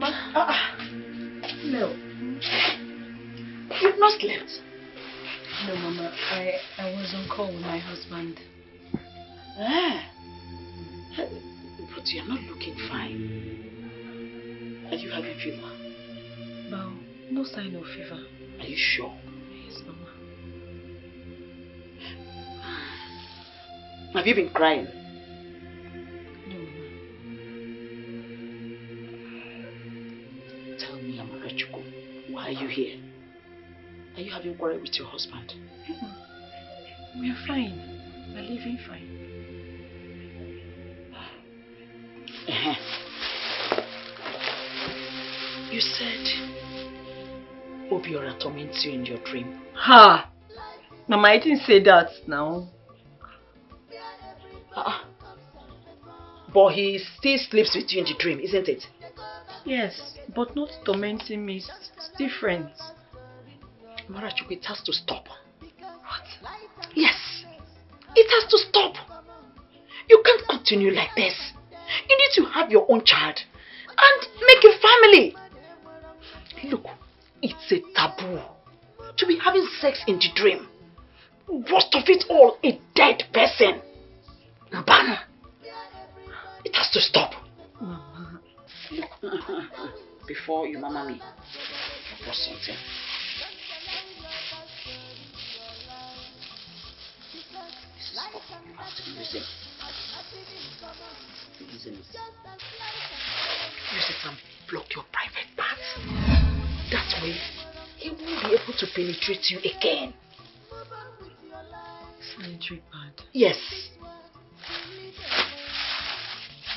Mama. No. You've not slept? No, Mama. I was on call with my husband. But you're not looking fine. Are you having fever? No, no sign of fever. Are you sure? Yes, Mama. Have you been crying? No, Mama. Tell me, Amarachuku, why are you here? Are you having quarrel with your husband? We're fine. We're living fine. You said Obiora torments you in your dream. Ha! Mama, I didn't say that now. But he still sleeps with you in the dream, isn't it? Yes, but not tormenting me. It's different. Marachuku, it has to stop. What? Yes, it has to stop. You can't continue like this. You need to have your own child and make a family. Look, it's a taboo to be having sex in the dream. Worst of it all, a dead person. Mbana, it has to stop. Mama. Before you mama me, I've got something. This is what you have to be using. Use it and block your private parts. That way, he won't be able to penetrate you again. Sanitary pad. Yes.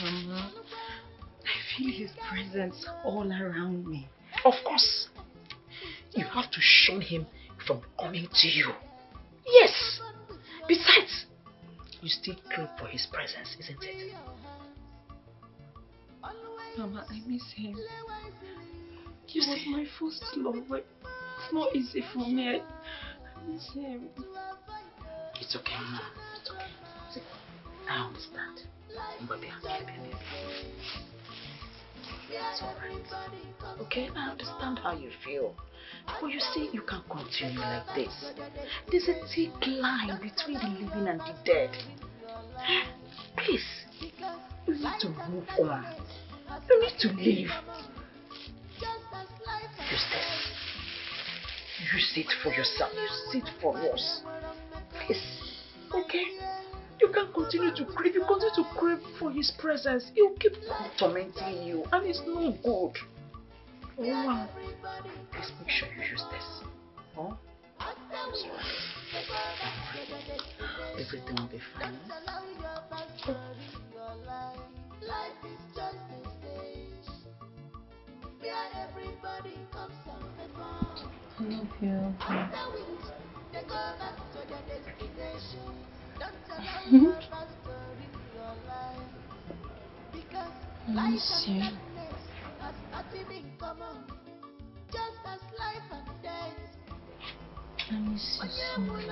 Mama, I feel his presence all around me. Of course. You have to shun him from coming to you. Yes. Besides, you still crave for his presence, isn't it? Mama, I miss him. He was my first love, but it's not easy for me. I miss him. It's okay, Mama. It's okay. I understand. It's alright. Okay, I understand how you feel. But you see, you can't continue like this. There's a thick line between the living and the dead. Please, you need to move on. You need to live. Use this. Use it for yourself. Use it for us. Please. Okay? You can't continue to crave. You continue to crave for his presence. He'll keep tormenting you. And it's no good. Oh, please make sure you use this. Oh? It's alright. Everything will be fine. Oh. I love you. I miss you. I miss you so much.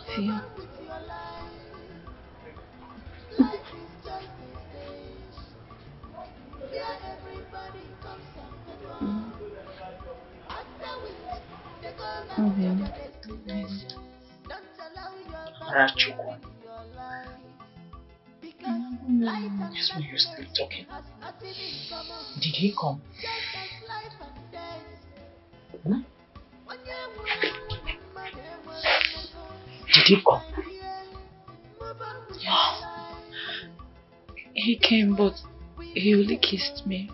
I love you. Marachuku. Yes, when you're still talking. Did he come? Hmm? Did he come? Yeah. He came, but he only kissed me.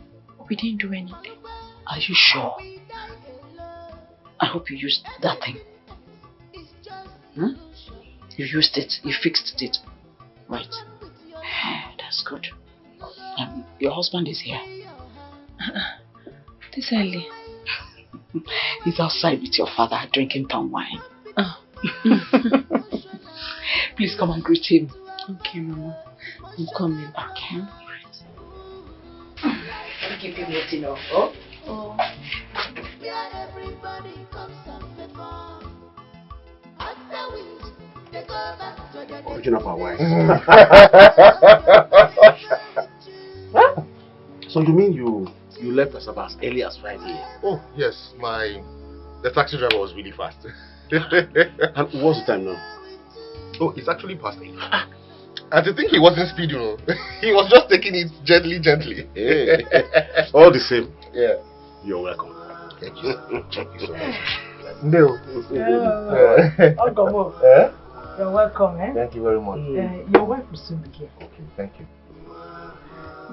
We didn't do anything. Are you sure? I hope you used that thing. Hmm? You used it. You fixed it. Right. That's good. Your husband is here. This early. He's outside with your father drinking palm wine. Oh. Please come and greet him. Okay, Mama. I'm coming. Okay. Right. I'll keep you waiting up. Oh? Oh. Original power. So you mean you left as about as early as 5 a.m.? Oh, yes. The taxi driver was really fast. And what's the time now? Oh, it's actually past 8. And to think he wasn't speeding, he was just taking it gently. Hey. All the same. Yeah. You're welcome. Thank you. Thank you so much. No. You're welcome, eh? Thank you very much. Your wife will soon be here. Okay, thank you.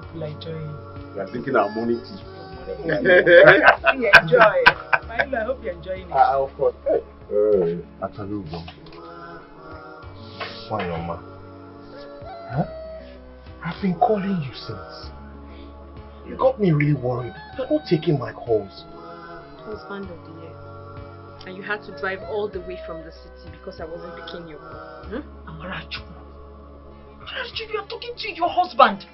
People are enjoying. We are drinking our morning tea. Enjoy. Finally, I hope you're enjoying it. Of course. Actually, why, Mama? Huh? I've been calling you since. You got me really worried. You're not taking my calls. Husband of the year. And you had to drive all the way from the city because I wasn't picking your call. Amaraju, you are talking to your husband.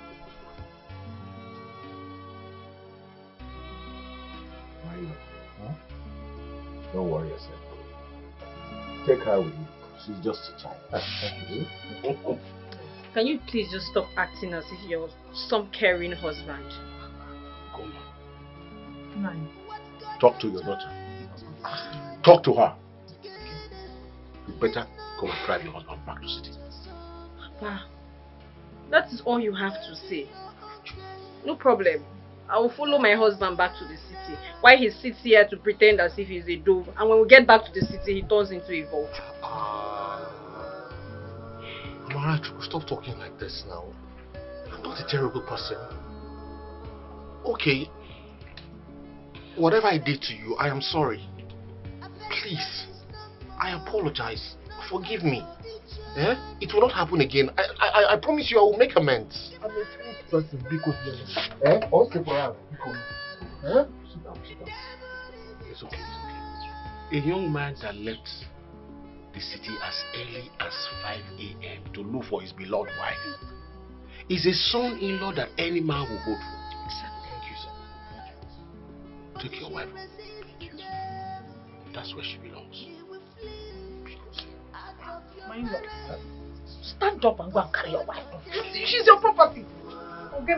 Huh? Don't worry yourself. Take her with you. She's just a child. Thank you. Can you please just stop acting as if you're some caring husband? Go on. Nine. Talk to your daughter. Talk to her. You better go and drive your husband back to city. Papa, that is all you have to say. No problem. I will follow my husband back to the city. While he sits here to pretend as if he's a dove. And when we get back to the city, he turns into a vulture. Amara, stop talking like this now. I'm not a terrible person. Okay. Whatever I did to you, I am sorry. Please. I apologize. Forgive me. It will not happen again. I promise you I will make amends. I'm a changed person because Sit down. It's okay. A young man that left the city as early as 5 a.m. to look for his beloved wife is a son-in-law that any man will vote for. Thank you, sir. Take your wife. That's where she belongs. Stand up and go and carry your wife. She's your property. Okay,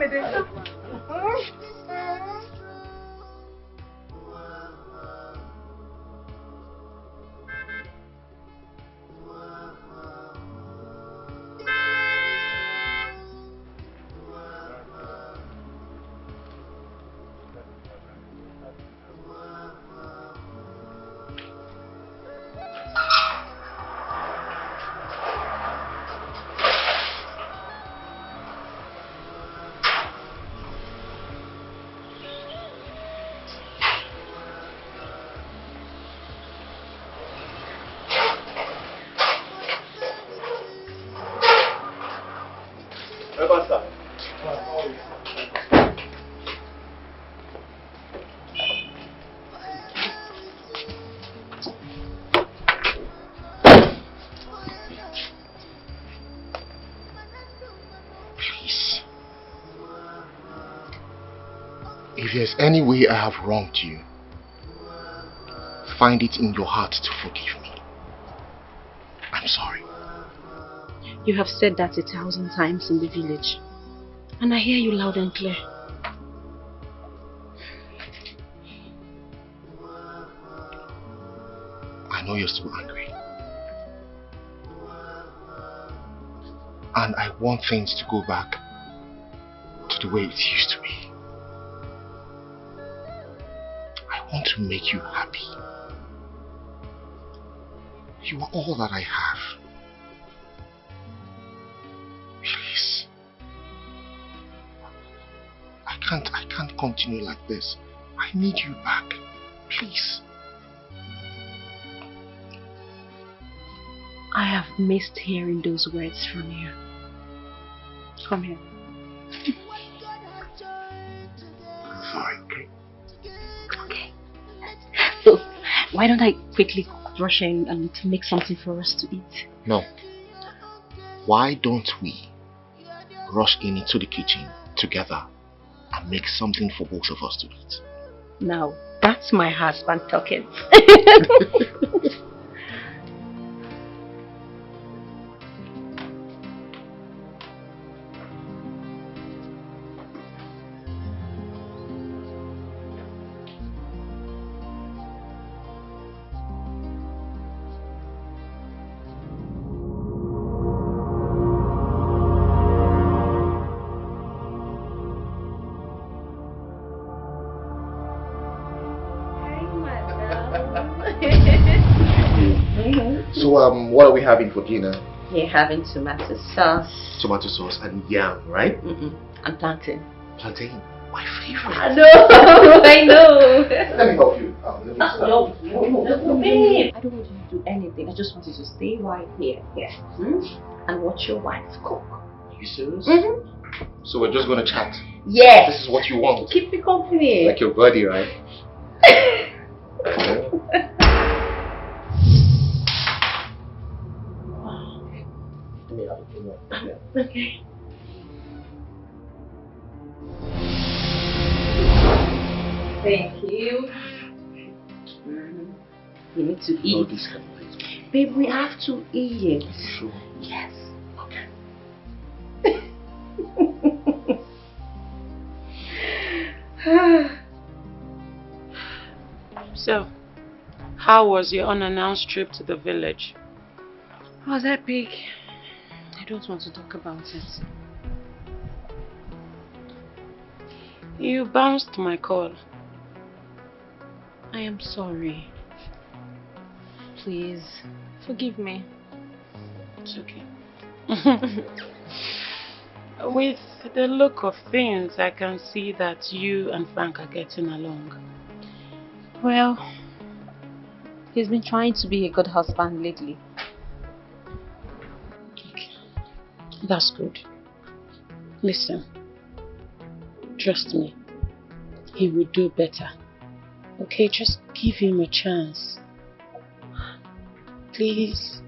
If there's any way I have wronged you, find it in your heart to forgive me. I'm sorry. You have said that 1,000 times in the village. And I hear you loud and clear. I know you're still angry. And I want things to go back to the way it used to be. I want to make you happy. You are all that I have. Please. I can't continue like this. I need you back. Please. I have missed hearing those words from you. Come here. I'm sorry, okay? Okay. So, why don't I quickly rush in and make something for us to eat? No. Why don't we rush into the kitchen together and make something for both of us to eat? Now, that's my husband talking. So, what are we having for dinner? We're having tomato sauce. Tomato sauce and yam, right? And plantain. Plantain, my favorite. I know, I know. Let me help you. No, babe. I don't want you to do anything. I just want you to stay right here, and watch your wife cook. Are you serious? So we're just gonna chat? Yes. This is what you want? Keep me company. Like your buddy, right? Okay. Thank you. We need to eat. No, this can Babe, we have to eat. Sure. Yes. Okay. So, how was your unannounced trip to the village? It was epic. I don't want to talk about it. You bounced my call. I am sorry. Please, forgive me. It's okay. With the look of things, I can see that you and Frank are getting along. Well, he's been trying to be a good husband lately. Okay. That's good. Listen, trust me, he will do better. Okay, just give him a chance. Please.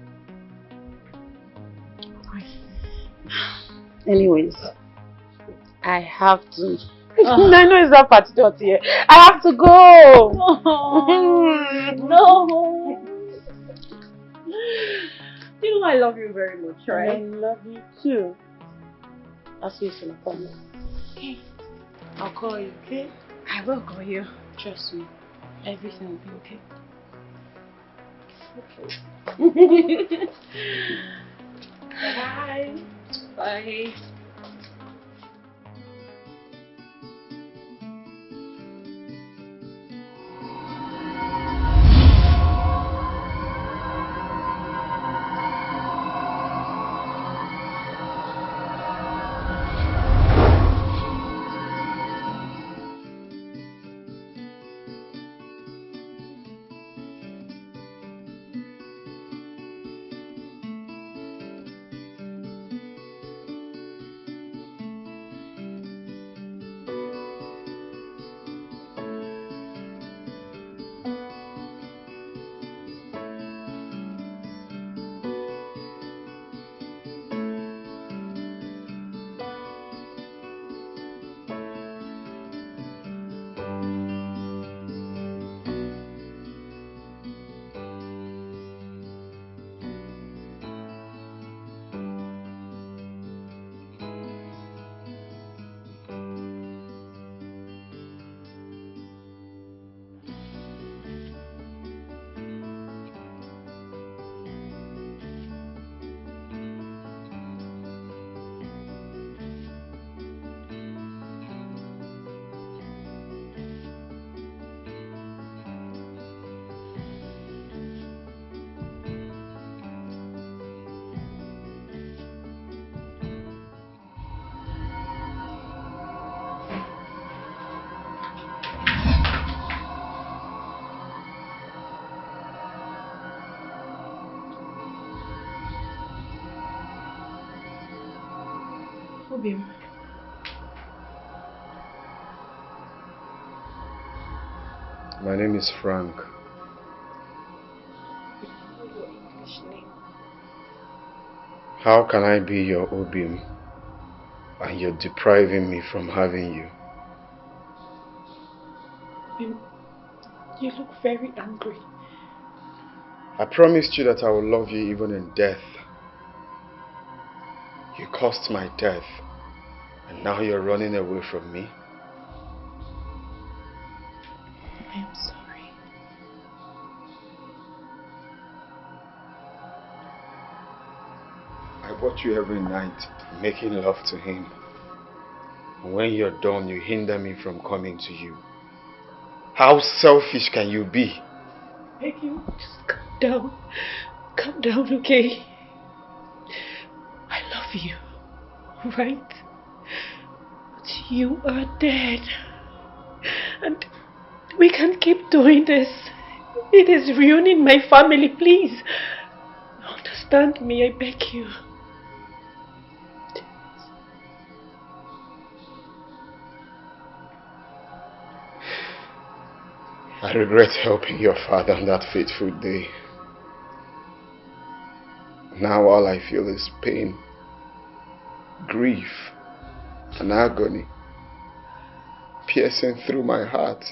Anyways, I have to. I know it's not part not here. I have to go. No. You know I love you very much, right? I love you too. I'll see you soon. Okay. I'll call you, okay? I will call you. Trust me. Everything will be okay. Bye. Bye. Obim. My name is Frank. Your English name. How can I be your Obim and you're depriving me from having you? Obim, you look very angry. I promised you that I will love you even in death. You caused my death, and now you're running away from me. I am sorry. I watch you every night making love to him. And when you're done, you hinder me from coming to you. How selfish can you be? Beg you, just calm down. Calm down, okay? I love you, right? But you are dead. And we can't keep doing this. It is ruining my family, please. Understand me, I beg you. I regret helping your father on that fateful day. Now all I feel is pain, grief, and agony piercing through my heart.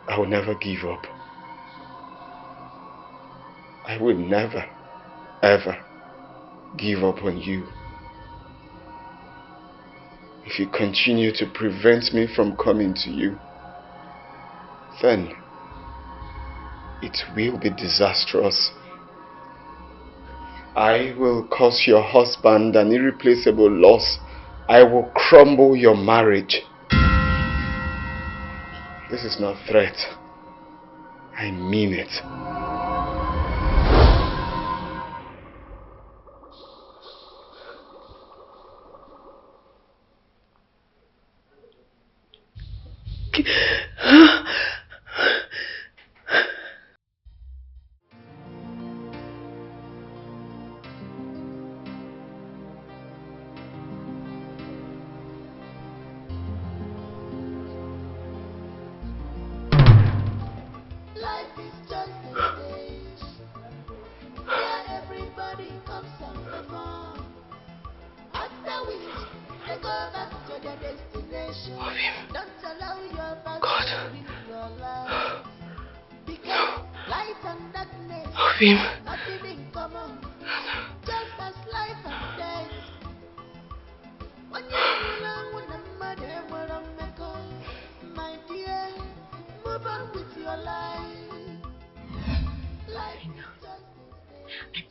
I will never give up. I will never, ever give up on you. If you continue to prevent me from coming to you, then it will be disastrous. I will cause your husband an irreplaceable loss. I will crumble your marriage. This is not a threat. I mean it.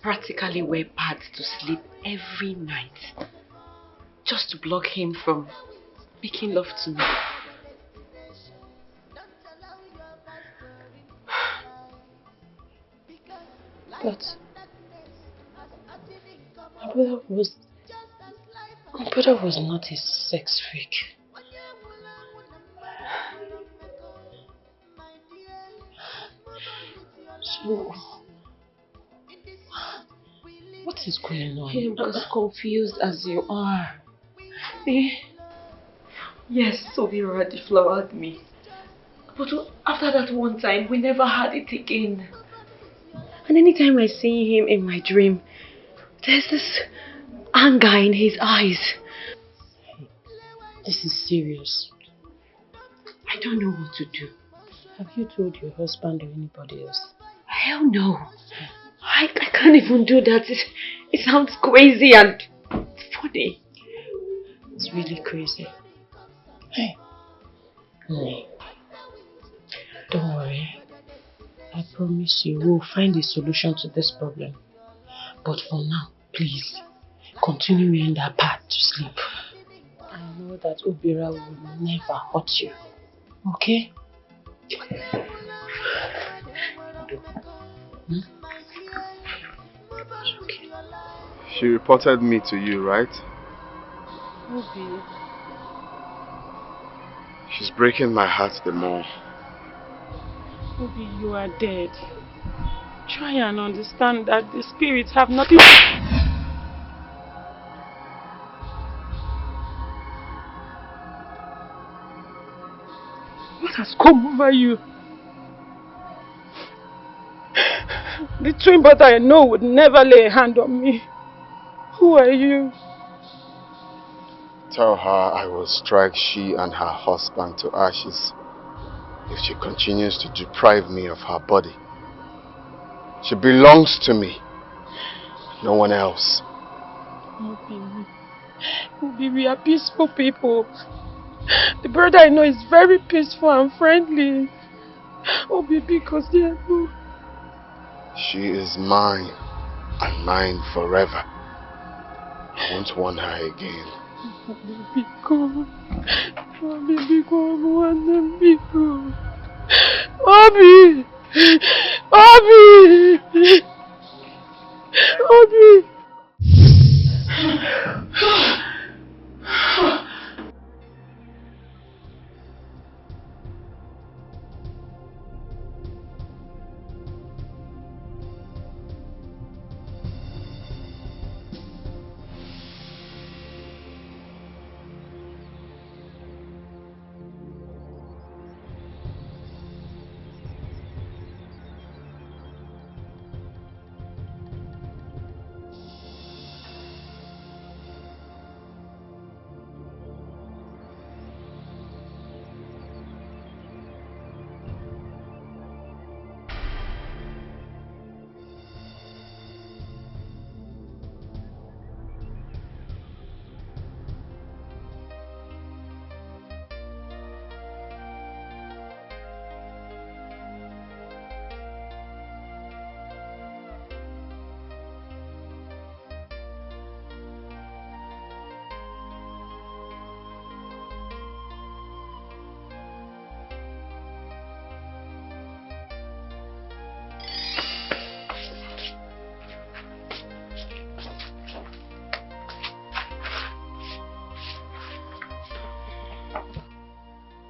Practically wear pads to sleep every night just to block him from making love to me. But my brother was not a sex freak. So what is going on? I'm as confused as you are. Yes, Obira deflowered me. But after that one time, we never had it again. And anytime I see him in my dream, there's this anger in his eyes. This is serious. I don't know what to do. Have you told your husband or anybody else? Hell no. I can't even do that. It sounds crazy and funny. It's really crazy. Hey. Don't worry. I promise you we'll find a solution to this problem. But for now, please, continue wearing that pad to sleep. I know that Obira will never hurt you. Okay? Okay. She reported me to you, right? Obi. She's breaking my heart the more. Obi, you are dead. Try and understand that the spirits have nothing. What has come over you? The twin brother I know would never lay a hand on me. Who are you? Tell her I will strike she and her husband to ashes if she continues to deprive me of her body. She belongs to me, no one else. Obi, we are peaceful people. The brother I know is very peaceful and friendly. Obi, because they are no. She is mine, and mine forever. I won't want her again. Obi, God. Obi, biko, mwana, biko. Obi! Obi! Obi!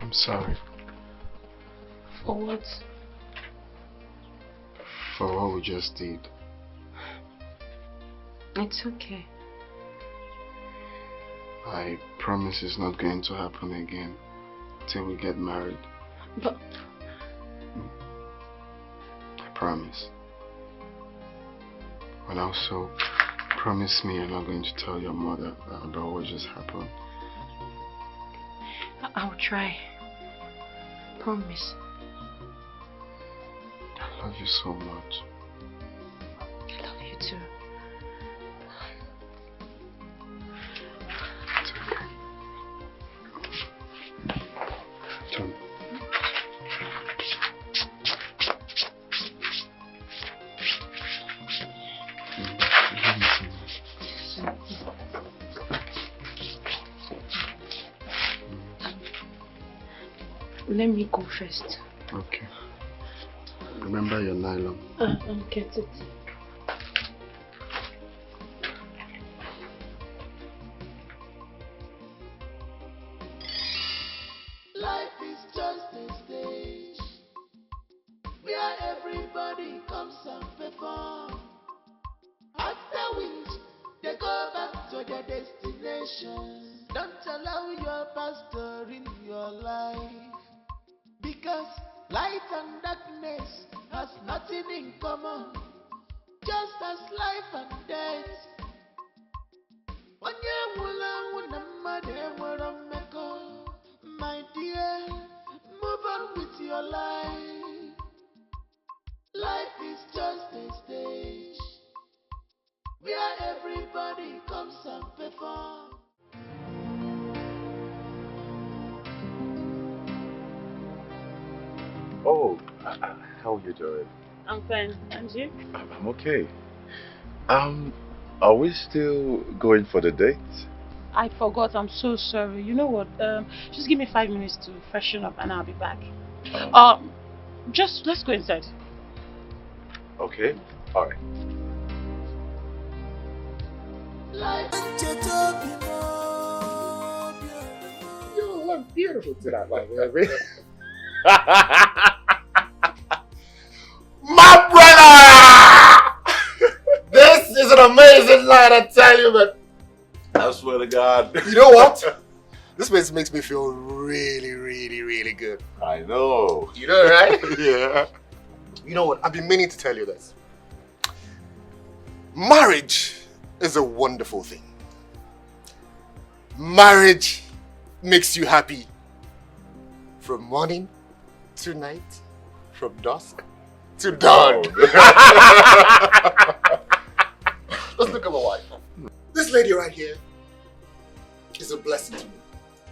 I'm sorry. For what? For what we just did. It's okay. I promise it's not going to happen again till we get married. But... I promise. And also, promise me you're not going to tell your mother about what just happened. I'll try. Promise. I love you so much. I love you too. It's okay. Tom. Let me go first. Okay. Remember your nylon. I'll get it. Life is just a stage where everybody comes and perform. After which they go back to their destination. Don't allow your pastor in your life, because light and darkness has nothing in common, just as life and death. My dear, move on with your life. Life is just a stage where everybody comes and performs. Oh, how are you doing? I'm fine. And you? I'm okay. Are we still going for the date? I forgot. I'm so sorry. You know what? Just give me 5 minutes to freshen up and I'll be back. Just let's go inside. Okay. All right. You look beautiful tonight, my baby. My brother! This is an amazing night, I tell you, but I swear to God. you know what? This place makes me feel really, really, really good. I know. You know, right? Yeah. You know what? I've been meaning to tell you this. Marriage is a wonderful thing. Marriage makes you happy from morning to night, from dusk to dawn. Let's look at my wife. This lady right here is a blessing to me.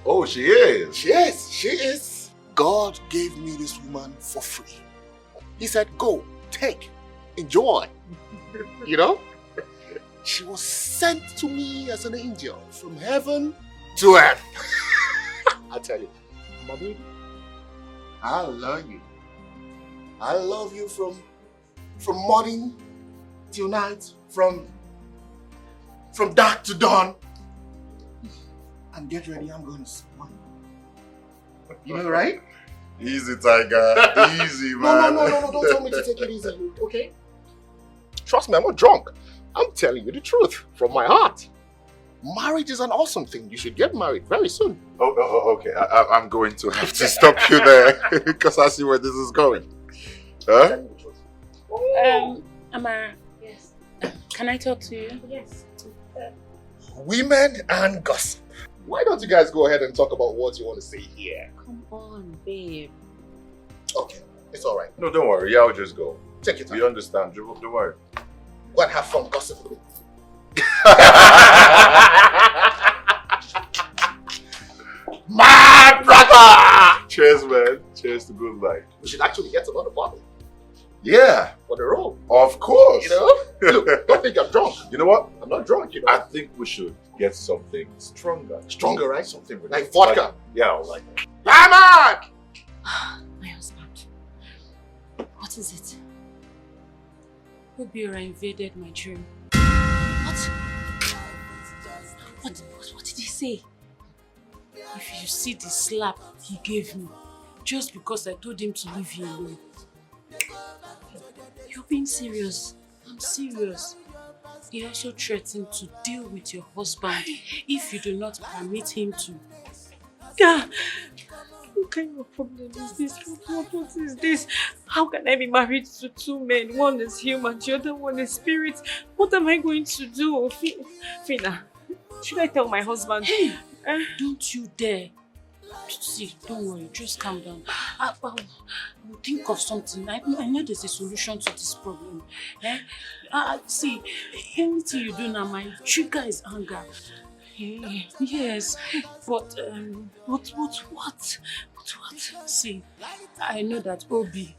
Oh, she is. She is. She is. God gave me this woman for free. He said, go, take, enjoy. You know? She was sent to me as an angel from heaven to earth. I tell you, my baby, I love you. I love you from morning till night, from dark to dawn. And get ready, I'm going to spoil you. You know, right? Easy, Tiger. Easy, man. No, don't tell me to take it easy, okay? Trust me, I'm not drunk. I'm telling you the truth from my heart. Marriage is an awesome thing. You should get married very soon. Oh, okay. I'm going to have to stop you there because I see where this is going. Huh? Amara. Yes. Can I talk to you? Yes. Women and gossip. Why don't you guys go ahead and talk about what you want to say here? Come on, babe. Okay, it's all right. No, don't worry. Yeah, I'll just go. Take your time. We understand. Don't worry. Go and have fun gossiping. My brother! Cheers, man. Cheers to good life. We should actually get another bottle Yeah, for the road. of course. You know? Look, don't think I'm drunk. You know what? I'm not drunk, you know. I think we should get something stronger. Stronger, right? Something with Like vodka. Yeah, like Lemon! My husband. What is it? Obiora invaded my dream. What did he say? If you see the slap he gave me, just because I told him to leave you alone. You're being serious. I'm serious. He also threatened to deal with your husband if you do not permit him to. Yeah. What kind of problem is this? What is this? How can I be married to two men? One is human, the other one is spirit. What am I going to do? Fina, should I tell my husband? Hey, don't you dare. See, don't worry, just calm down. I will think of something. I know there's a solution to this problem. See, anything you do now, my trigger is anger. Yes, but what? See, I know that Obi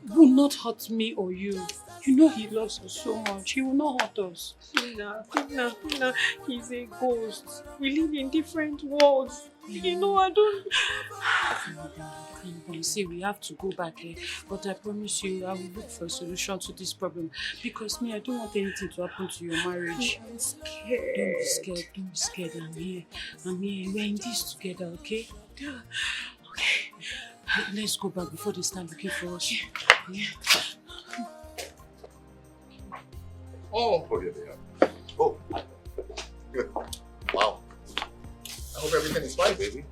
will not hurt me or you. You know he loves us so much. He will not hurt us. Fina, he's a ghost. We live in different worlds. You know, I don't... See, we have to go back there. But I promise you, I will look for a solution to this problem. Because me, I don't want anything to happen to your marriage. I'm scared. Don't be scared. I'm here. We're in this together, okay? Okay. Let's go back before they start looking for us. Yeah. oh yeah, they are. Oh. Wow. I hope everything is fine, baby.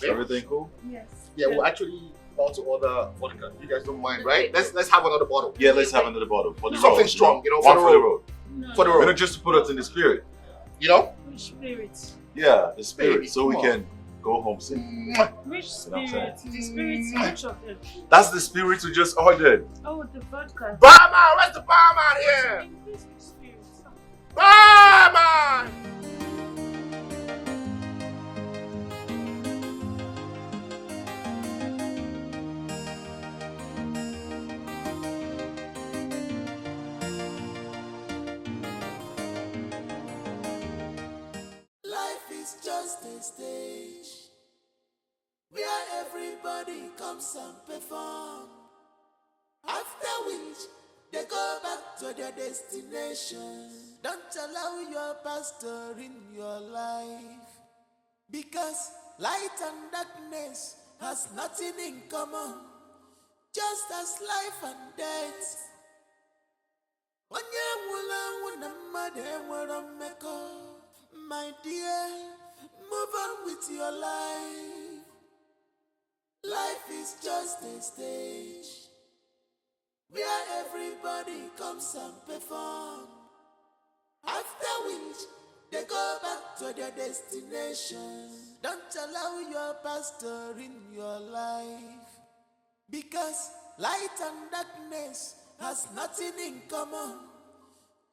Everything cool? Yes. Yeah, we're actually about to order vodka. You guys don't mind, right? Let's have another bottle. Yeah, let's have another bottle for the Something road, strong, you know, one for for the the road. No. For the You know, road. just to put us in the spirit. You know? Which spirit? Yeah, the spirit, Baby, so we come on. can go home safe. Which You know what I'm spirit? The spirit, which of them? That's the spirit we just ordered. Oh, the vodka. Barman! Where's the barman here? Which spirit? Barman! Life is just a stage where everybody comes and perform. After which they go back to their destination. Don't allow your pastor in your life, because light and darkness has nothing in common, just as life and death. My dear, move on with your life. Life is just a stage where everybody comes and perform. After which they go back to their destination. Don't allow your pastor in your life, because light and darkness has nothing in common,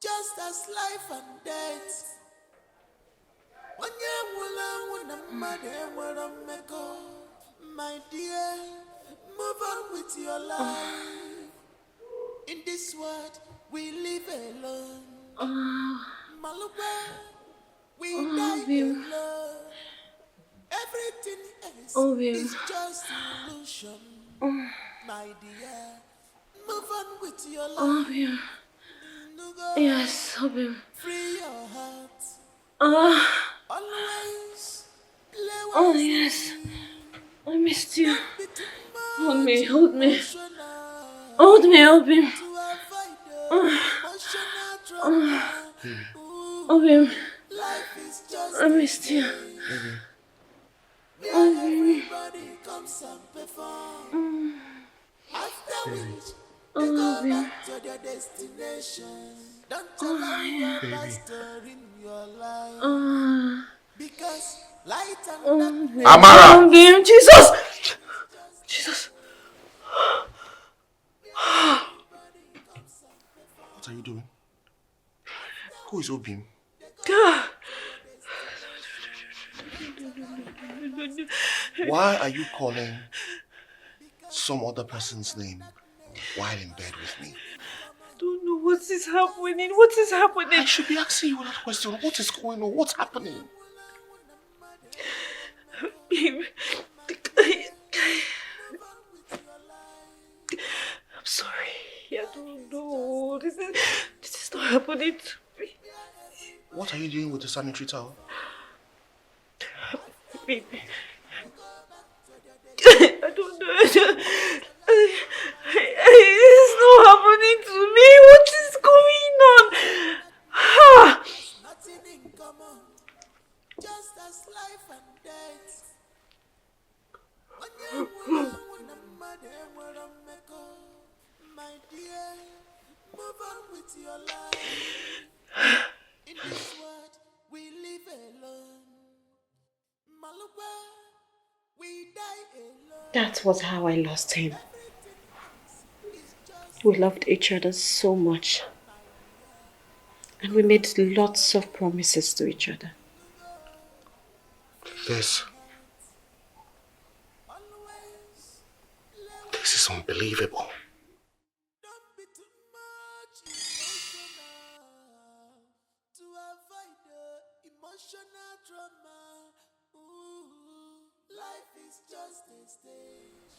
just as life and death. My dear, move on with your life. In this world, we live alone. Maluba, we die alone. Everything else Obim. is just illusion, my dear. Move on with your life. Obim. Yes, Obim. Free your heart. Always play Oh, wisely. yes. I missed you. Don't be too Hold much me, hold me. emotional Hold me, Obim. to avoid the emotional trauma. Ooh, Obim. life is just I missed you. where everybody comes and perform. After which they go back to their destination. Don't allow your past to ruin your life, because light and darkness. Amara! Obim, Jesus! Jesus. What are you doing? Who is Obim? Why are you calling some other person's name while in bed with me? I don't know what is happening. What is happening? I should be asking you that question. What is going on? What's happening? Babe, I'm sorry. I don't know. This is not happening to me. What are you doing with the sanitary towel? Babe. I don't know. It's not happening to me. What is going on? Nothing in common, just as life and death. My dear, move on with your life. In this world, we live alone. Maluba, we die alone. That was how I lost him. We loved each other so much. And we made lots of promises to each other. This is unbelievable. Don't be too much emotional to avoid the emotional trauma. Ooh, life is just a stage.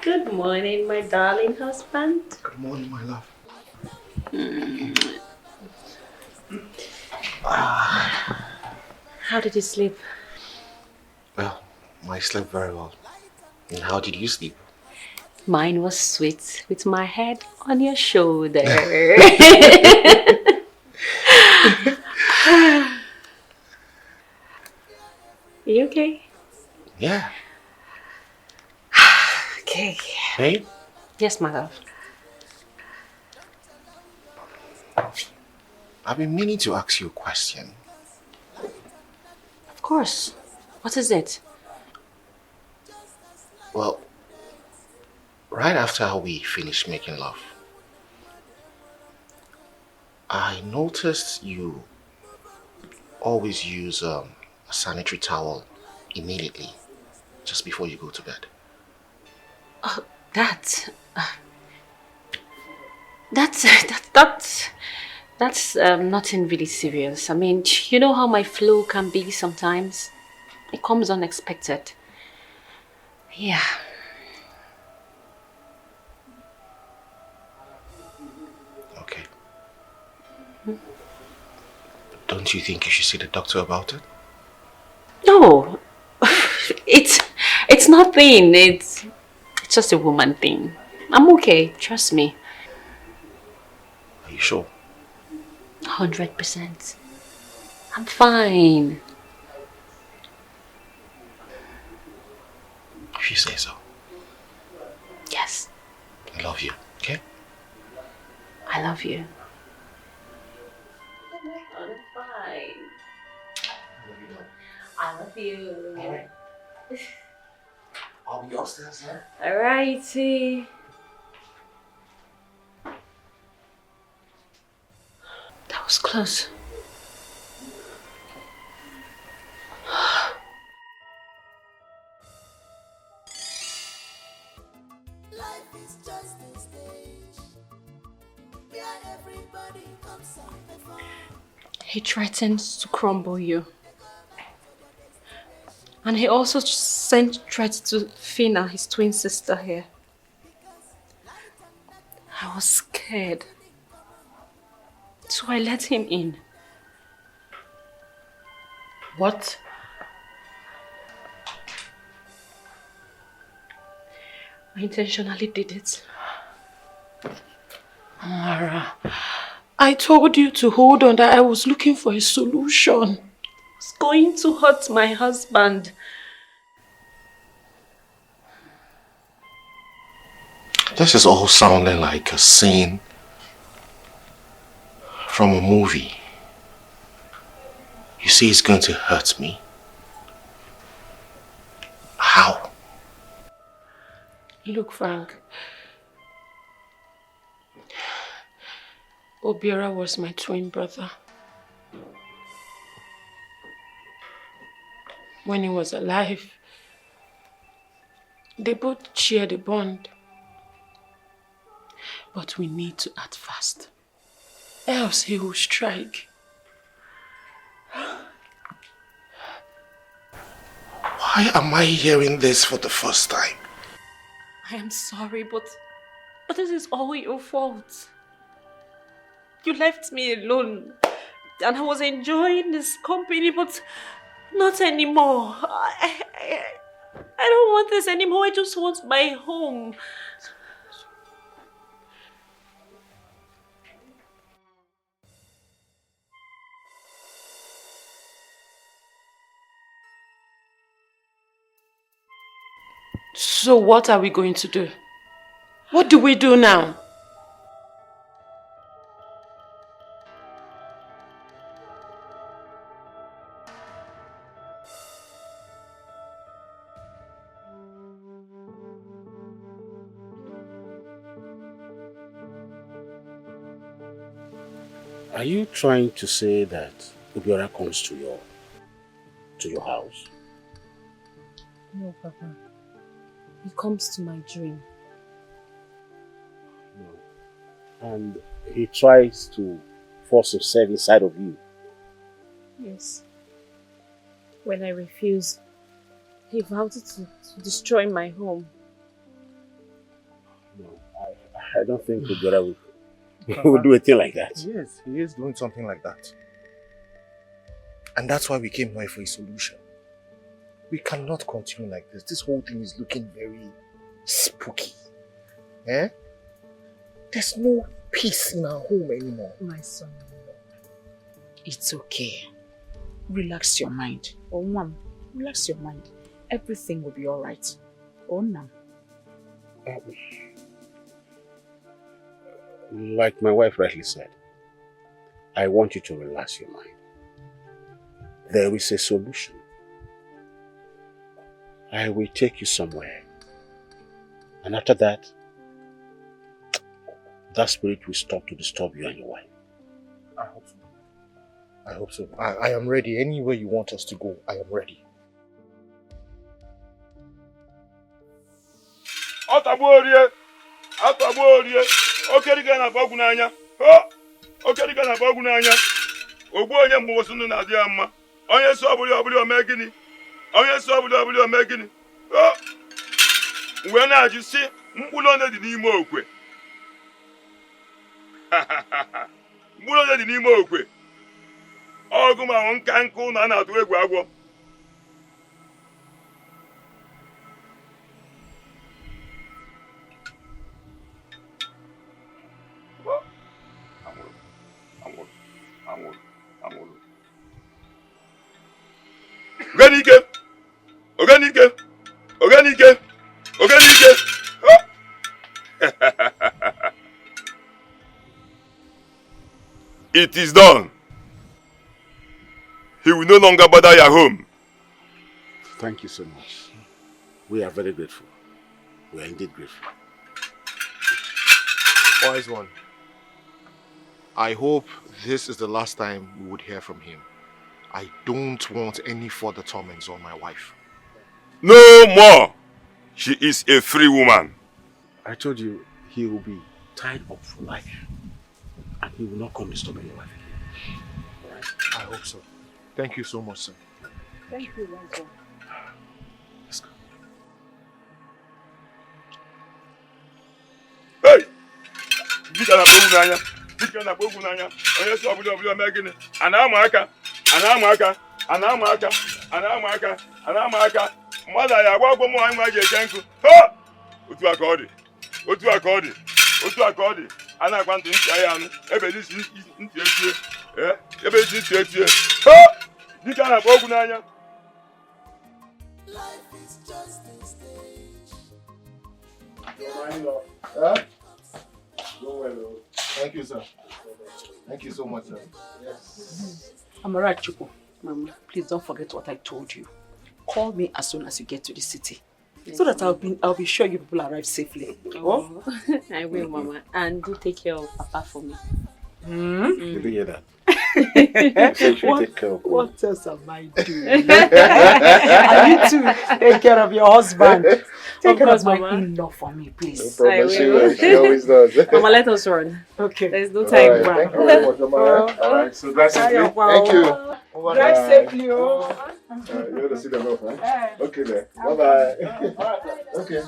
Good morning, my darling husband. Good morning, my love. How did you sleep? Well, I slept very well. And how did you sleep? Mine was sweet with my head on your shoulder. You okay? Yeah. Okay. Hey? Yes, my love. I've been meaning to ask you a question. Of course. What is it? Well, right after we finished making love, I noticed you always use a sanitary towel immediately, just before you go to bed. Oh, that's nothing really serious. I mean, you know how my flow can be sometimes. It comes unexpected. Yeah. Okay. Don't you think you should see the doctor about it? No, it's nothing. It's just a woman thing. I'm okay. Trust me. Are you sure? 100%. I'm fine. If you say so. Yes, I love you, okay? I love you. I'm fine. I love you. Alright. I'll be upstairs, huh? Alrighty. That was close. Life is just a stage where everybody comes and perform. He threatens to crumble you. And he also sent threats to Fina, his twin sister here. I was scared. So I let him in. What? I intentionally did it. Mara, I told you to hold on, that I was looking for a solution. It's going to hurt my husband. This is all sounding like a scene from a movie. You say it's going to hurt me? How? Look, Frank. Obiora was my twin brother. When he was alive, they both shared a bond. But we need to act fast, else he will strike. Why am I hearing this for the first time? I am sorry, but this is all your fault. You left me alone, and I was enjoying this company, but not anymore. I don't want this anymore. I just want my home. So what are we going to do? What do we do now? Are you trying to say that Obiora comes to your house? No, Papa. He comes to my dream. No. And he tries to force himself inside of you. Yes. When I refused, he vowed to destroy my home. No, I don't think Obiora would do a thing like that. Yes, he is doing something like that. And that's why we came here for a solution. We cannot continue like this. This whole thing is looking very spooky. Eh? There's no peace in our home anymore. My son, it's okay. Relax your mind. Oh, Mom, relax your mind. Everything will be alright. Oh, no. Like my wife rightly said, I want you to relax your mind. There is a solution. I will take you somewhere. And after that, that spirit will stop to disturb you and your wife. I hope so. I hope so. I am ready. Anywhere you want us to go, I am ready. Ataborie! Okeriga na bagu n'anya. Okeriga na bagu n'anya. Ogbu onye mgbowosu nnu na-adị ya mma. Onye so ọbụla ome gịnị? Onye so ọbụla ome gịnị? Wee na-ajụ sị mkpụrụ one dị n'ime okwe. Mkpụrụ one dị n'ime okwe. Ọgụ ma nka nkụ na na-atụ egwu agwọ. Organique. It is done. He will no longer bother your home. Thank you so much. We are very grateful. We are indeed grateful. Wise one. I hope this is the last time we would hear from him. I don't want any further torments on my wife. No more. She is a free woman. I told you he will be tied up for life. And he will not come disturb your wife again. I hope so. Thank you so much, sir. Thank you, Wise one. dịka na bogu n'anya dịka na bogu n'anya onye si ọbụla ọbụla mee gịnị a na-ama aka mmadụ anyị agwa ọgwụ ụmụ anyị nwa ji eke nkụ ha otu aka ọ dị a na-agwa ntị anyị anụ ebe isi ntị etie ha dịka na bogu n'anya. Life is just a stage. Thank you, sir. Thank you so much, sir. Yes. Amara Chuku, Mama, please don't forget what I told you. Call me as soon as you get to the city. Yes, so that I'll be sure you people arrive safely. Oh, I will, Mama. And do take care of Papa for me. Did you hear that? What else am I doing? I need to take care of your husband. Take care of my in-law for me, please. No problem. She always does. Mama, let us run. Okay. There's no time. Right, thank you very much, Mama. Alright, so drive safely. Thank you. Drive safely, You want to see them off, huh? Okay then. Bye-bye. Okay.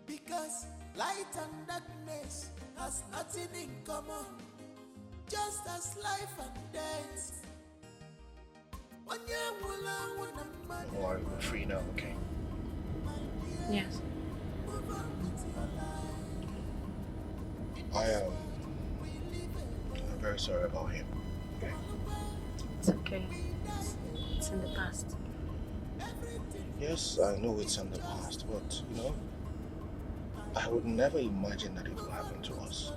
Because light and darkness has nothing in common, just as life and death. Oh, I'm free now, okay? Yes. I'm very sorry about him. Okay? It's okay. It's in the past. Yes, I know it's in the past, but you know, I would never imagine that it will happen to us.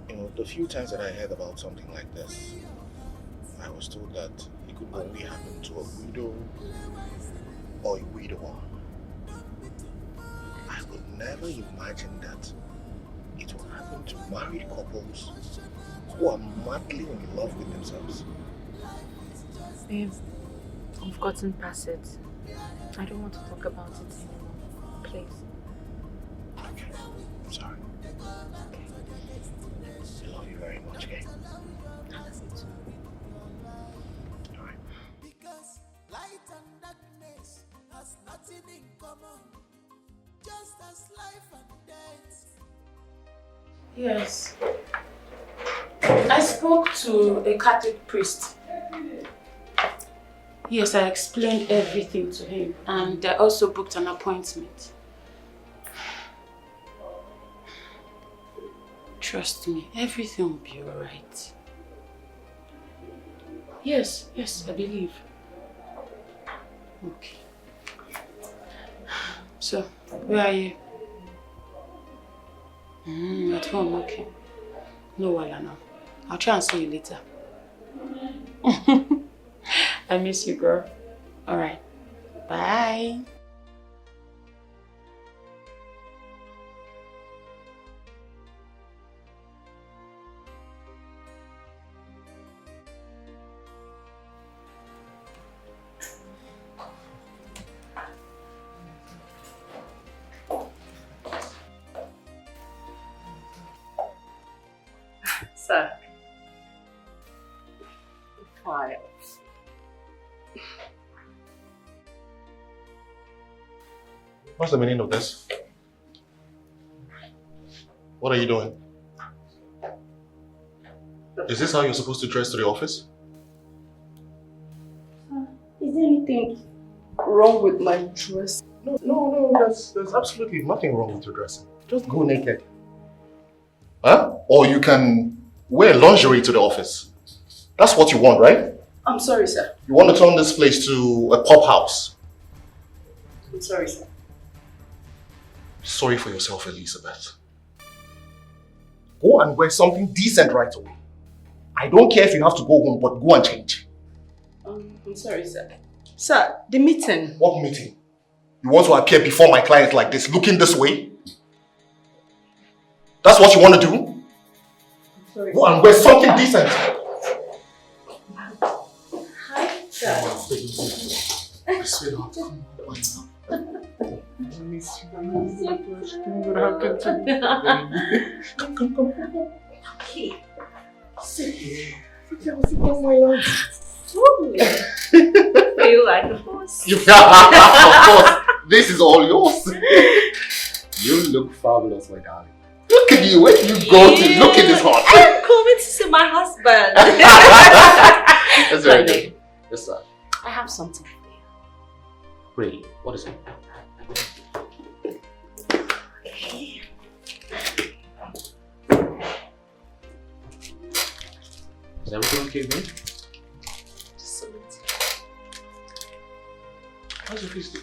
You know, the few times that I heard about something like this, I was told that it could only happen to a widow or a widower. I would never imagine that it will happen to married couples who are madly in love with themselves. Babe, I've gotten past it. I don't want to talk about it anymore. Please. Okay, I'm sorry. Okay. I love you very much, okay? Alright. Because light and darkness has nothing in common, just as life and death. Yes. I spoke to a Catholic priest. Yes, I explained everything to him, and I also booked an appointment. Trust me, everything will be alright. Yes, I believe. Okay. So, where are you? At home, okay. No, Wala, no. I'll try and see you later. I miss you, girl. Alright. Bye. Sir. Files. What's the meaning of this? What are you doing? Is this how you're supposed to dress to the office? Is there anything wrong with my dress? No, there's absolutely nothing wrong with your dressing. Just go naked. Huh? Or you can wear lingerie to the office. That's what you want, right? I'm sorry, sir. You want to turn this place to a pub house. I'm sorry, sir. Sorry for yourself, Elizabeth. Go and wear something decent right away. I don't care if you have to go home, but go and change. I'm sorry, sir. Sir, the meeting. What meeting? You want to appear before my client like this, looking this way? That's what you want to do? I'm sorry. Go and wear something decent. Hi, sir. Sweetheart, come. Okay. Sit here. Sit down, my love. Feel like a boss. Of course, this is all yours. You look fabulous, my darling. Look at you. Where do you go to? Look at this heart. I'm coming to see my husband. That's very good. Yes, sir. I have something for you. Really? What is it? Is everything okay, babe? Just a minute. How's your face do?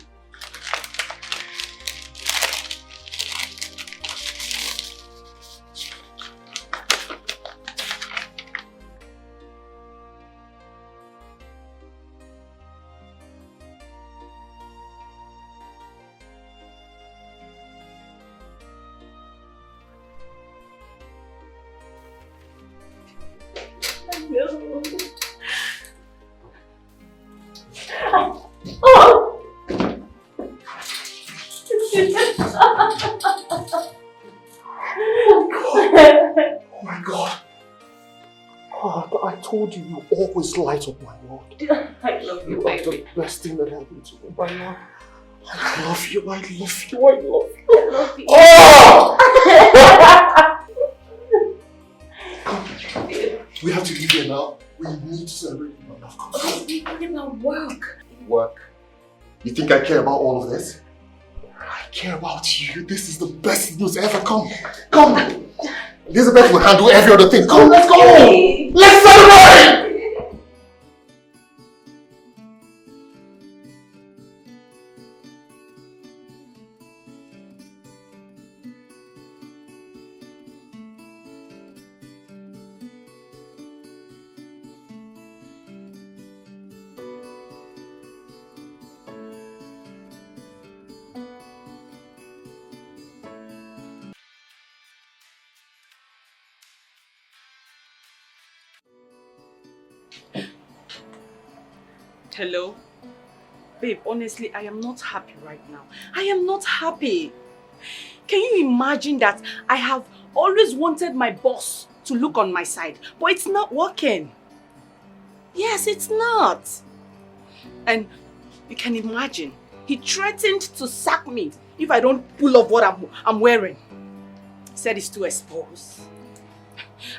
Oh my God. Oh, I told you, you always light up my world. I love you, You are baby. the best thing that happened to me by now. I love you, I love you, I love you. I love you. Oh! Come, we have to leave here now. We need to celebrate my love. Come. We're talking about work. Work? You think I care about all of this? I care about you. This is the best news ever. Come. Come. Elizabeth will handle every other thing. Come, let's go. Let's celebrate. Hello? Babe, honestly, I am not happy right now. I am not happy. Can you imagine that I have always wanted my boss to look on my side, but it's not working? Yes, it's not. And you can imagine, he threatened to sack me if I don't pull off what I'm wearing. He said it's too exposed.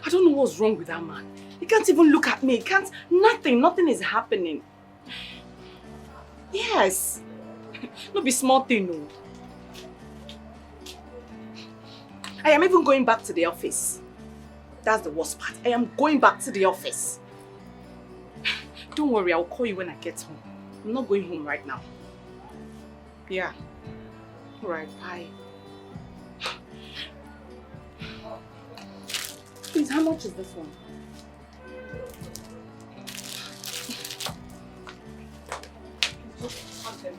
I don't know what's wrong with that man. He can't even look at me. He can't, nothing is happening. Yes. No be small thing, no. I am even going back to the office. That's the worst part. I am going back to the office. Don't worry, I'll call you when I get home. I'm not going home right now. Yeah. Alright, bye. Please, how much is this one? Okay.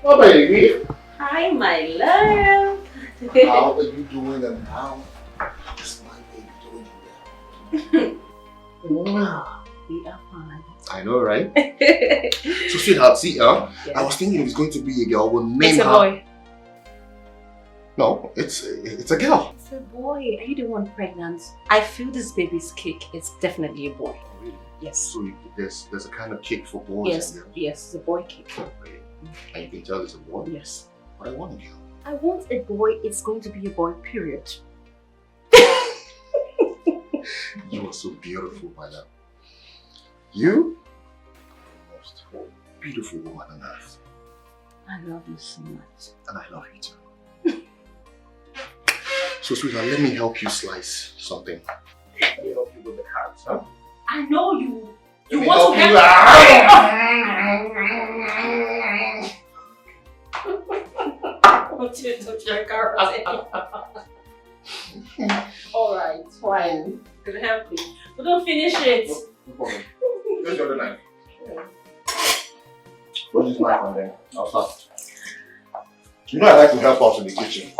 Oh, baby. Hi, my love. How are you doing and how is my baby doing? Wow, we are fine. I know, right? So, sweetheart, see, I was thinking if it's going to be a girl, we'll name It's a her. boy. No, it's a girl. It's a boy. Are you the one pregnant? I feel this baby's cake. It's definitely a boy. Oh, really? Yes. So there's a kind of cake for boys Yes, and girls. yes, it's a boy cake. Really? And you can tell it's a boy? Yes. But I want a girl. I want a boy. It's going to be a boy, period. You are so beautiful, my love. You are the most beautiful woman on earth. I love you so much. And I love you too. So, sweetheart, let me help you slice something. Let me help you with the carrots, huh? I know you. Let You me want to help I want you to touch your carrots. Alright, fine. Gonna help you. But don't finish it. No problem. Where's your other knife? Where's this knife on there? I'll start. You know I like to help out in the kitchen.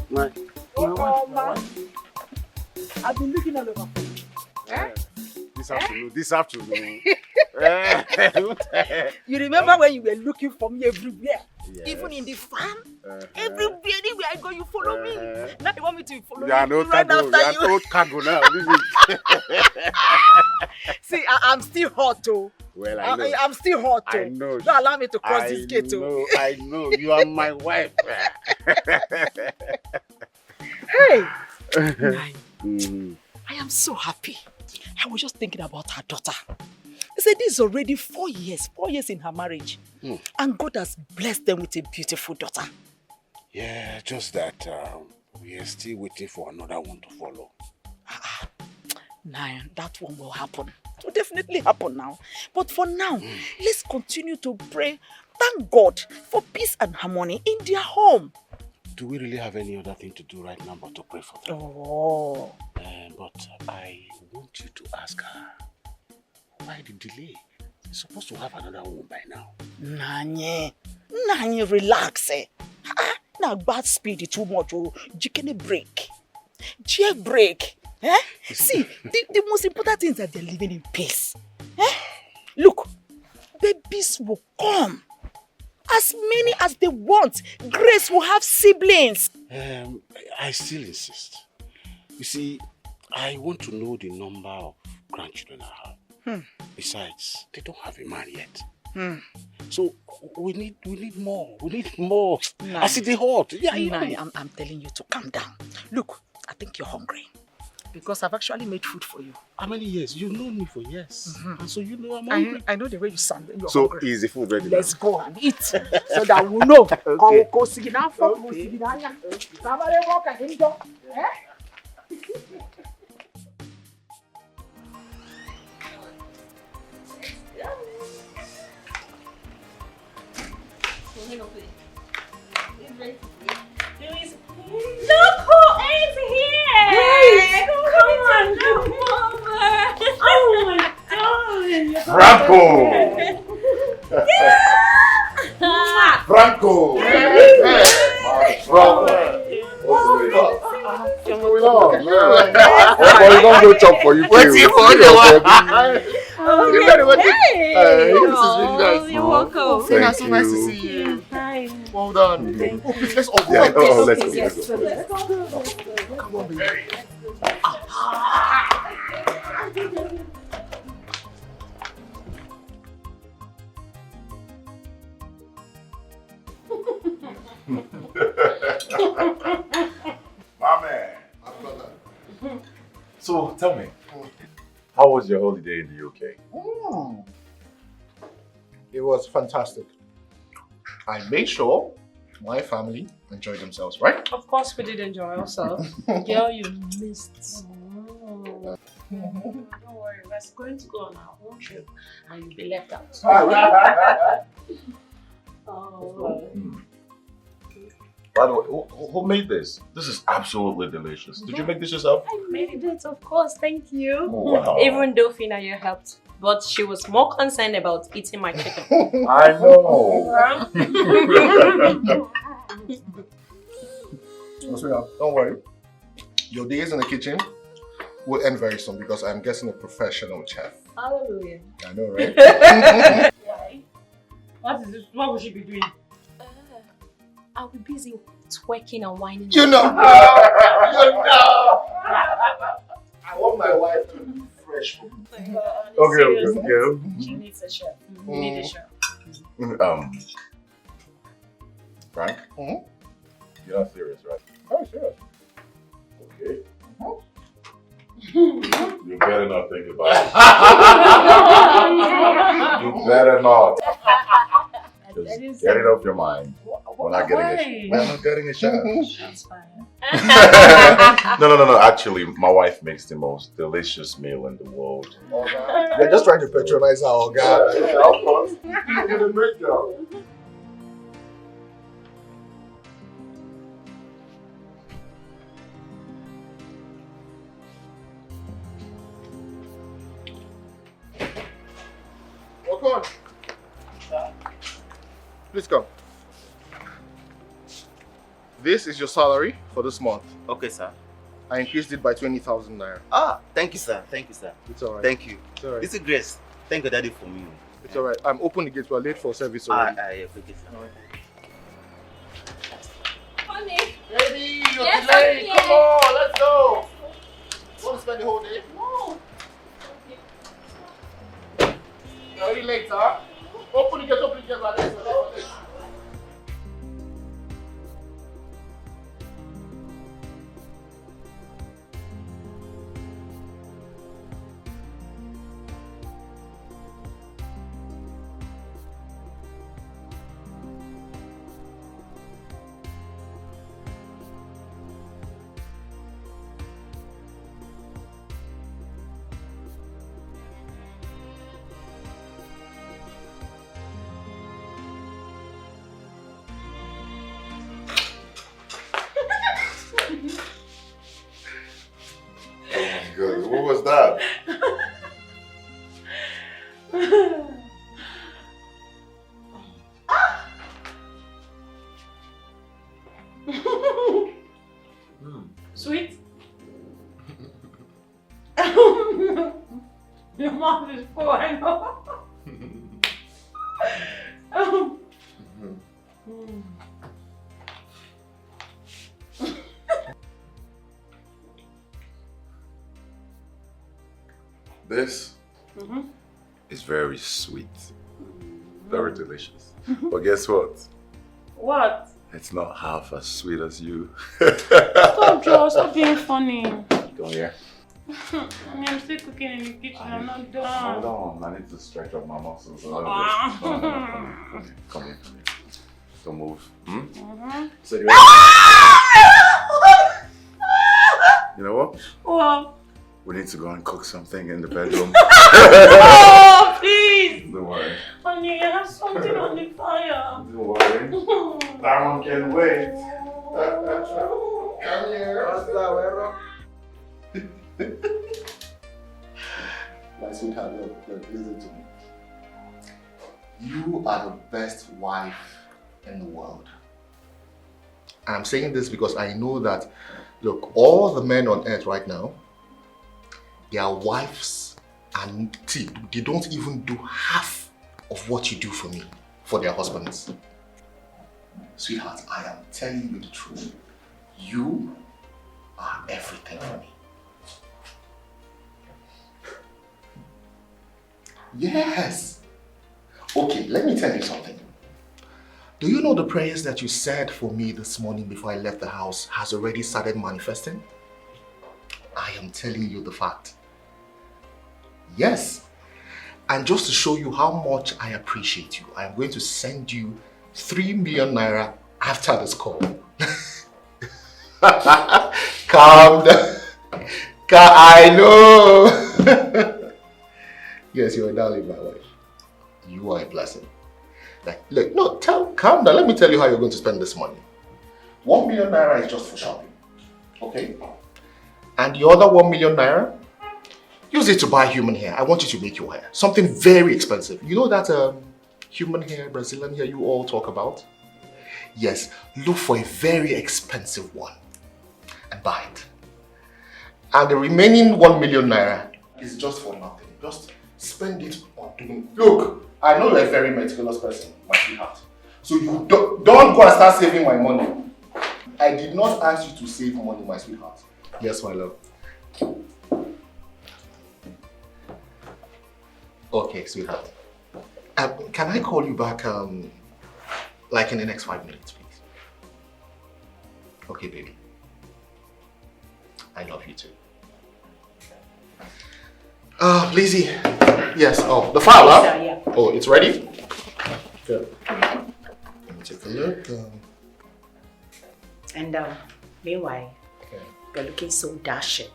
My wife. I've been looking all over. This afternoon. You remember when you were looking for me everywhere? Yes. Even in the farm? Everywhere, anywhere I go, you follow me. Now you want me to follow You are you no right cargo. after You are you. no cargo now. See, I'm still hot too. Well, I know. I'm still hot too. I know. Don't allow me to cross this gate too. I know. You are my wife. Hey! Mm. I am so happy. I was just thinking about her daughter. I said this is already 4 years in her marriage. And God has blessed them with a beautiful daughter. Yeah, just that we are still waiting for another one to follow. Nah, that one will happen. It will definitely happen now. But for now, let's continue to pray. Thank God for peace and harmony in their home. Do we really have any other thing to do right now but to pray for them? Oh. But I want you to ask her, why the delay? You're supposed to have another one by now. Nanye, relax. Now bad speed is too much. You can break. Jailbreak. See, the most important thing is that they're living in peace. Look, babies will come. As many as they want. Grace will have siblings. I still insist. You see, I want to know the number of grandchildren I have. Besides, they don't have a man yet. So we need more. We need more. Nah. I see the hot. Yeah, I'm telling you to calm down. Look, I think you're hungry. Because I've actually made food for you. How many years? You've known me for years. And so you know I'm hungry. I know the way you sound when you're so hungry. is the food ready? Let's go and eat. So that we'll know. Okay. Look who is here! Grace, Come on, look, Mama! Oh my darling! Franco! Franco! What's going on? We're going to go chop for you. What's it for? You're welcome. Thank So you. nice to see you. Hi. Well done. Oh, please, let's all go. Yeah, let's go. Come on, baby. My man. So tell me, how was your holiday in the UK? It was fantastic. I made sure my family enjoyed themselves, right? Of course we did enjoy ourselves. Girl, you missed. Don't worry, we're going to go on our own trip and you'll be left out. By the way, who made this? This is absolutely delicious. Did you make this yourself? I made it, of course, thank you. Oh, wow. Even though Fina you helped, but she was more concerned about eating my chicken. I know. Don't worry. Your days in the kitchen will end very soon because I'm guessing a professional chef. Hallelujah. I know, right? Why? What is this? What will she be doing? I'll be busy twerking and whining. You know! I want my wife to be fresh. Okay. She needs a chef. You need a chef. Frank? You're not serious, right? Oh, serious. Okay. You better not think about it. You better not. Just get it off your mind. We're not getting a shot. That's fine. No. Actually, my wife makes the most delicious meal in the world. They're just trying to patronize our guy. Of course. You did a great job. Walk on. Please come. This is your salary for this month. Okay, sir. I increased it by 20,000 naira. Ah, thank you, sir. Thank you, sir. It's alright. Thank you. It's alright. This is Grace. Thank you, Daddy, for me. It's alright. I'm open the gate. We're late for service already. Yeah, okay, sir. Honey. Baby, you're Yes, delayed. I'm here. Come on, let's go. Want to spend the whole day? No. You're already late, huh? Open the gate, open the gate. We're late. Good. What was that? Sweet. Your mouth is full, I know. This is very sweet. Very delicious. But guess what? What? It's not half as sweet as you. Stop, Joe. Stop being funny. Don't hear? I'm still cooking in the kitchen. I'm not done. Hold on. I need to stretch up my muscles a little bit. Come here. Don't move. So you know what? What? We need to go and cook something in the bedroom. Oh, please! Don't worry. Honey, I have something on the fire. Don't worry. That one can wait. Come here. What's that, wherever? My sweetheart, look, listen to me. You are the best wife in the world. I'm saying this because I know that, look, all the men on earth right now, their wives, and see, they don't even do half of what you do for me, for their husbands. Sweetheart, I am telling you the truth. You are everything for me. Yes. Okay, let me tell you something. Do you know the prayers that you said for me this morning before I left the house has already started manifesting? I am telling you the fact. Yes. And just to show you how much I appreciate you, I am going to send you 3 million naira after this call. Calm down. I know. Yes, you're a darling, my wife. You are a blessing. Like, look, no, calm down. Let me tell you how you're going to spend this money. 1 million naira is just for shopping. Okay? And the other 1 million naira, use it to buy human hair. I want you to make your hair. Something very expensive. You know that human hair, Brazilian hair you all talk about? Yes, look for a very expensive one and buy it. And the remaining 1 million naira is just for nothing. Just spend it on doing. Look, I know you're a very meticulous person, my sweetheart. So you don't go and start saving my money. I did not ask you to save money, my sweetheart. Yes, my love. Okay, sweetheart. Can I call you back, like in the next 5 minutes, please? Okay, baby. I love you too. Lizzie. Yes. Oh, the file, huh? Yes, sir, yeah. Oh, it's ready? Good. Let me take a look. And meanwhile, you're looking so dashing.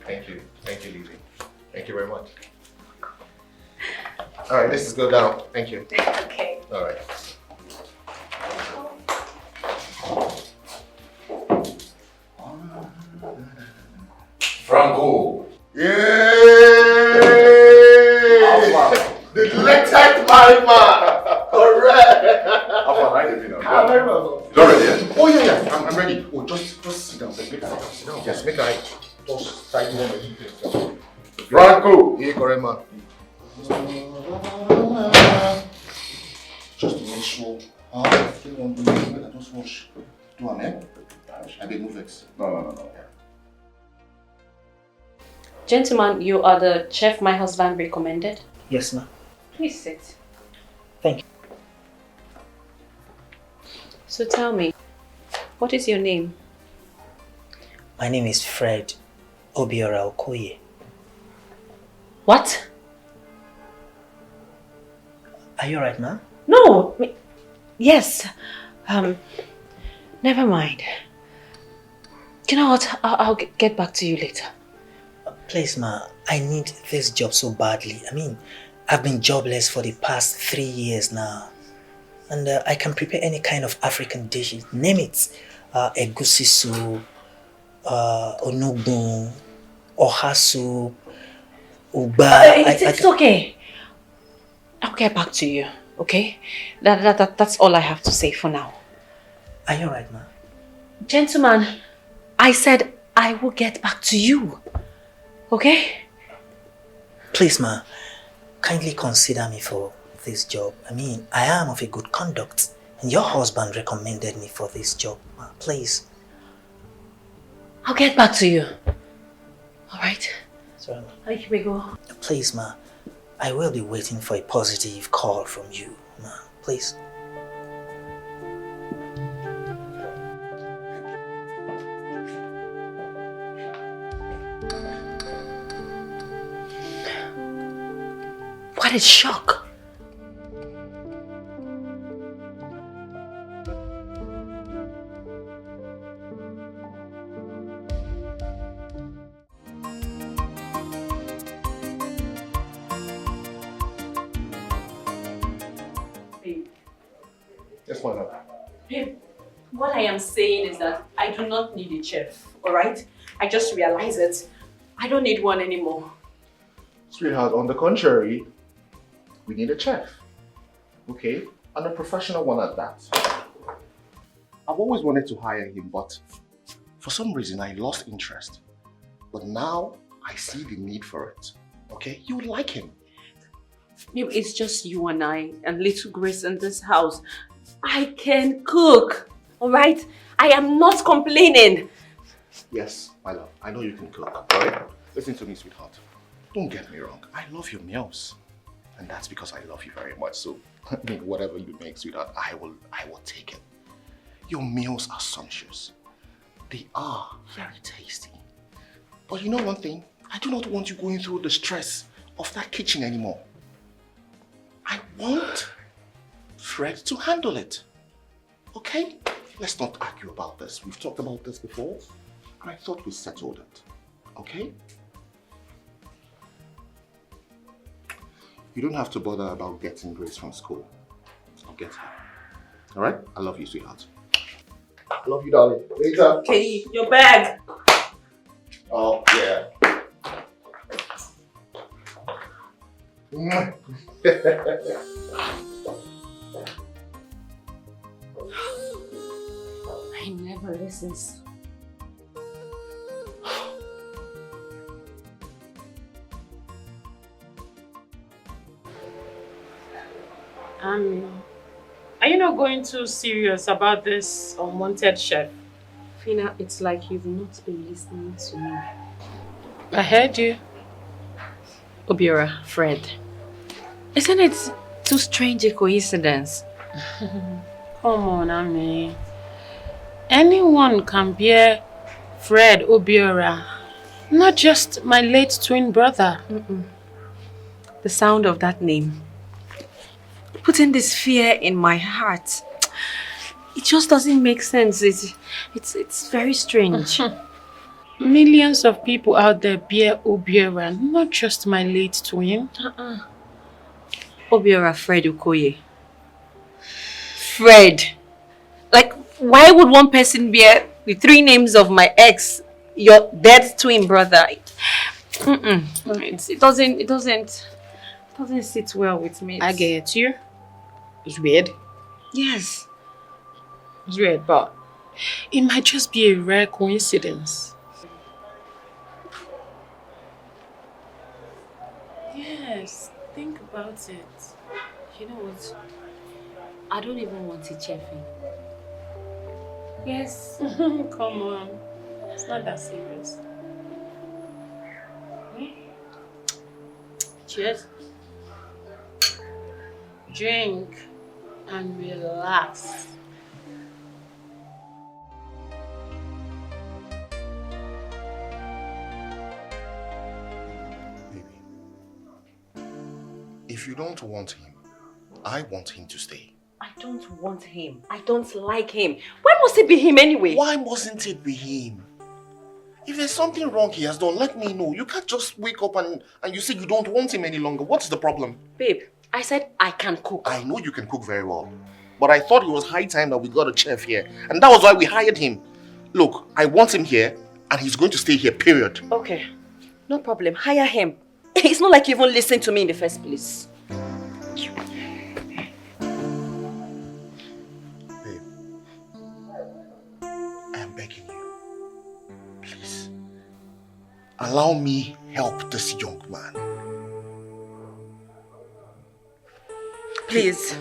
Thank you. Thank you, Lizzie. Thank you very much. All right, let's just go down. Thank you. Okay. All right. Franco. Yay! The elected man. Correct. How far are you? I'm very well. You already? I'm ready. Oh, just sit down. Make I sit down. Yes, make I just tidy one of the things. Franco! Here, Korema. Just to make sure. I just wash. Do I, man? I did move it. No. Gentlemen, you are the chef my husband recommended. Yes, ma'am. Please sit. Thank you. So tell me, what is your name? My name is Fred Obiora Okoye. What? Are you alright, ma'am? No. Yes. Never mind. You know what? I'll get back to you later. Please, ma. I need this job so badly. I mean, I've been jobless for the past 3 years now. And I can prepare any kind of African dishes. Name it. Egusi soup, onugbu, oha soup, uba. It's okay. I'll get back to you, okay? That's all I have to say for now. Are you alright, ma? Gentlemen, I said I will get back to you, okay? Please, ma, kindly consider me for this job. I mean, I am of a good conduct, and your husband recommended me for this job, ma. Please. I'll get back to you. Alright? Sorry, ma. Here we go. Please, ma, I will be waiting for a positive call from you, ma. Please. What a shock. Yes, madam. Babe, what I am saying is that I do not need a chef, alright? I just realized it. I don't need one anymore. Sweetheart, on the contrary, we need a chef. Okay? And a professional one at that. I've always wanted to hire him, but for some reason I lost interest. But now I see the need for it. Okay? You would like him. Babe, it's just you and I and little Grace in this house. I can cook, alright? I am not complaining. Yes, my love. I know you can cook, alright? Listen to me, sweetheart. Don't get me wrong. I love your meals. And that's because I love you very much. So, I mean, whatever you make, sweetheart, I will take it. Your meals are sumptuous. They are very tasty. But you know one thing? I do not want you going through the stress of that kitchen anymore. I want Fred to handle it. Okay? Let's not argue about this. We've talked about this before. And I thought we settled it. Okay? You don't have to bother about getting Grace from school. I'll get her. Alright? I love you, sweetheart. I love you, darling. Later. Okay, your bag. Oh, yeah. He never listens. Are you not going too serious about this unwanted chef? Fina, it's like you've not been listening to me. I heard you. Obiora, Fred. Isn't it too strange a coincidence? Come on, Ami. Anyone can bear Fred Obiora, not just my late twin brother. The sound of that name, putting this fear in my heart, it just doesn't make sense. It's very strange. Millions of people out there bear Obiora, not just my late twin. Obiora Fred Okoye. Fred. Like, why would one person bear the three names of my ex, your dead twin brother? It doesn't sit well with me. I get you. It's weird. Yes. It's weird, but It might just be a rare coincidence. Yes, think about it. You know what? I don't even want it, chefing. Yes. Come on. It's not that serious. Cheers. Drink and relax. If you don't want him, I want him to stay. I don't want him. I don't like him. Why must it be him anyway? Why mustn't it be him? If there's something wrong he has done, let me know. You can't just wake up and you say you don't want him any longer. What's the problem? Babe, I said I can cook. I know you can cook very well. But I thought it was high time that we got a chef here. And that was why we hired him. Look, I want him here and he's going to stay here, period. Okay, no problem. Hire him. It's not like you even listened to me in the first place. Allow me help this young man. Please.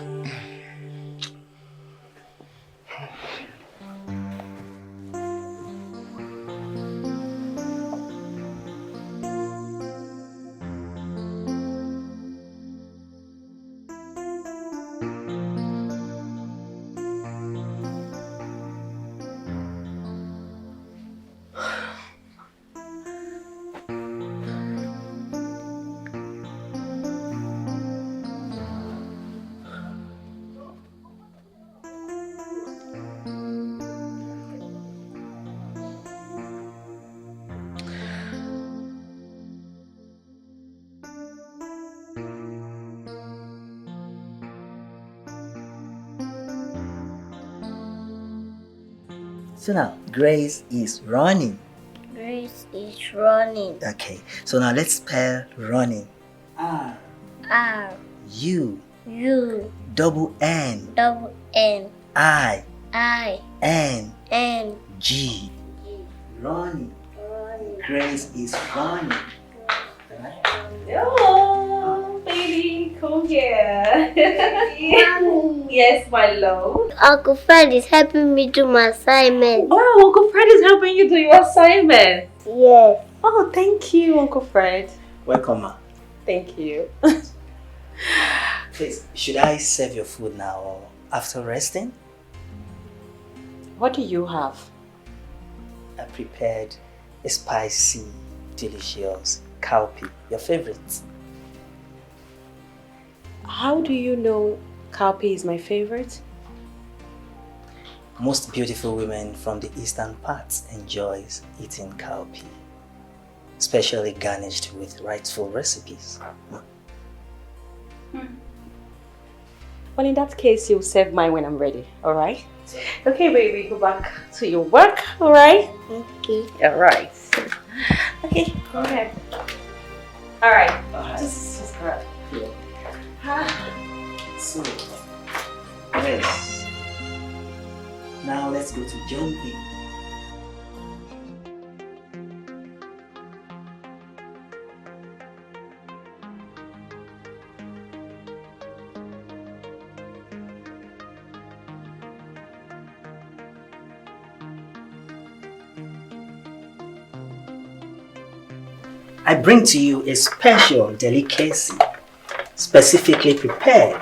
So now, Grace is running. Grace is running. Okay, so now let's spell running. R. U. U. Double N. Double N. I. N. G. Running. Grace is running. Hello, baby. Come here. Yes, my love. Uncle Fred is helping me do my assignment. Oh, Uncle Fred is helping you do your assignment. Yes. Oh, thank you, Uncle Fred. Welcome, ma. Thank you. Please, should I serve your food now or after resting? What do you have? I prepared a spicy, delicious cowpea, your favorite. How do you know cowpea is my favorite? Most beautiful women from the eastern parts enjoys eating cowpea, especially garnished with rightful recipes. Well, in that case, you'll serve mine when I'm ready, alright? Okay, baby, go back to your work, alright? Okay. Alright. Okay, go ahead. Alright, just grab. So, yes. Now let's go to jumping. I bring to you a special delicacy, specifically prepared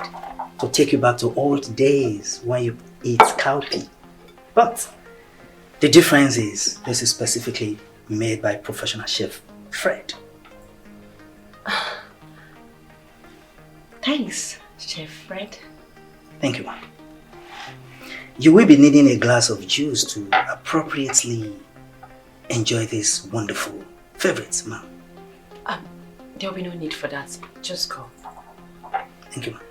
to take you back to old days when you eat cowpea. But the difference is this is specifically made by professional chef Fred. Thanks, Chef Fred. Thank you, ma'am. You will be needing a glass of juice to appropriately enjoy this wonderful favorites, ma'am. There'll be no need for that. Just go. Thank you, ma'am.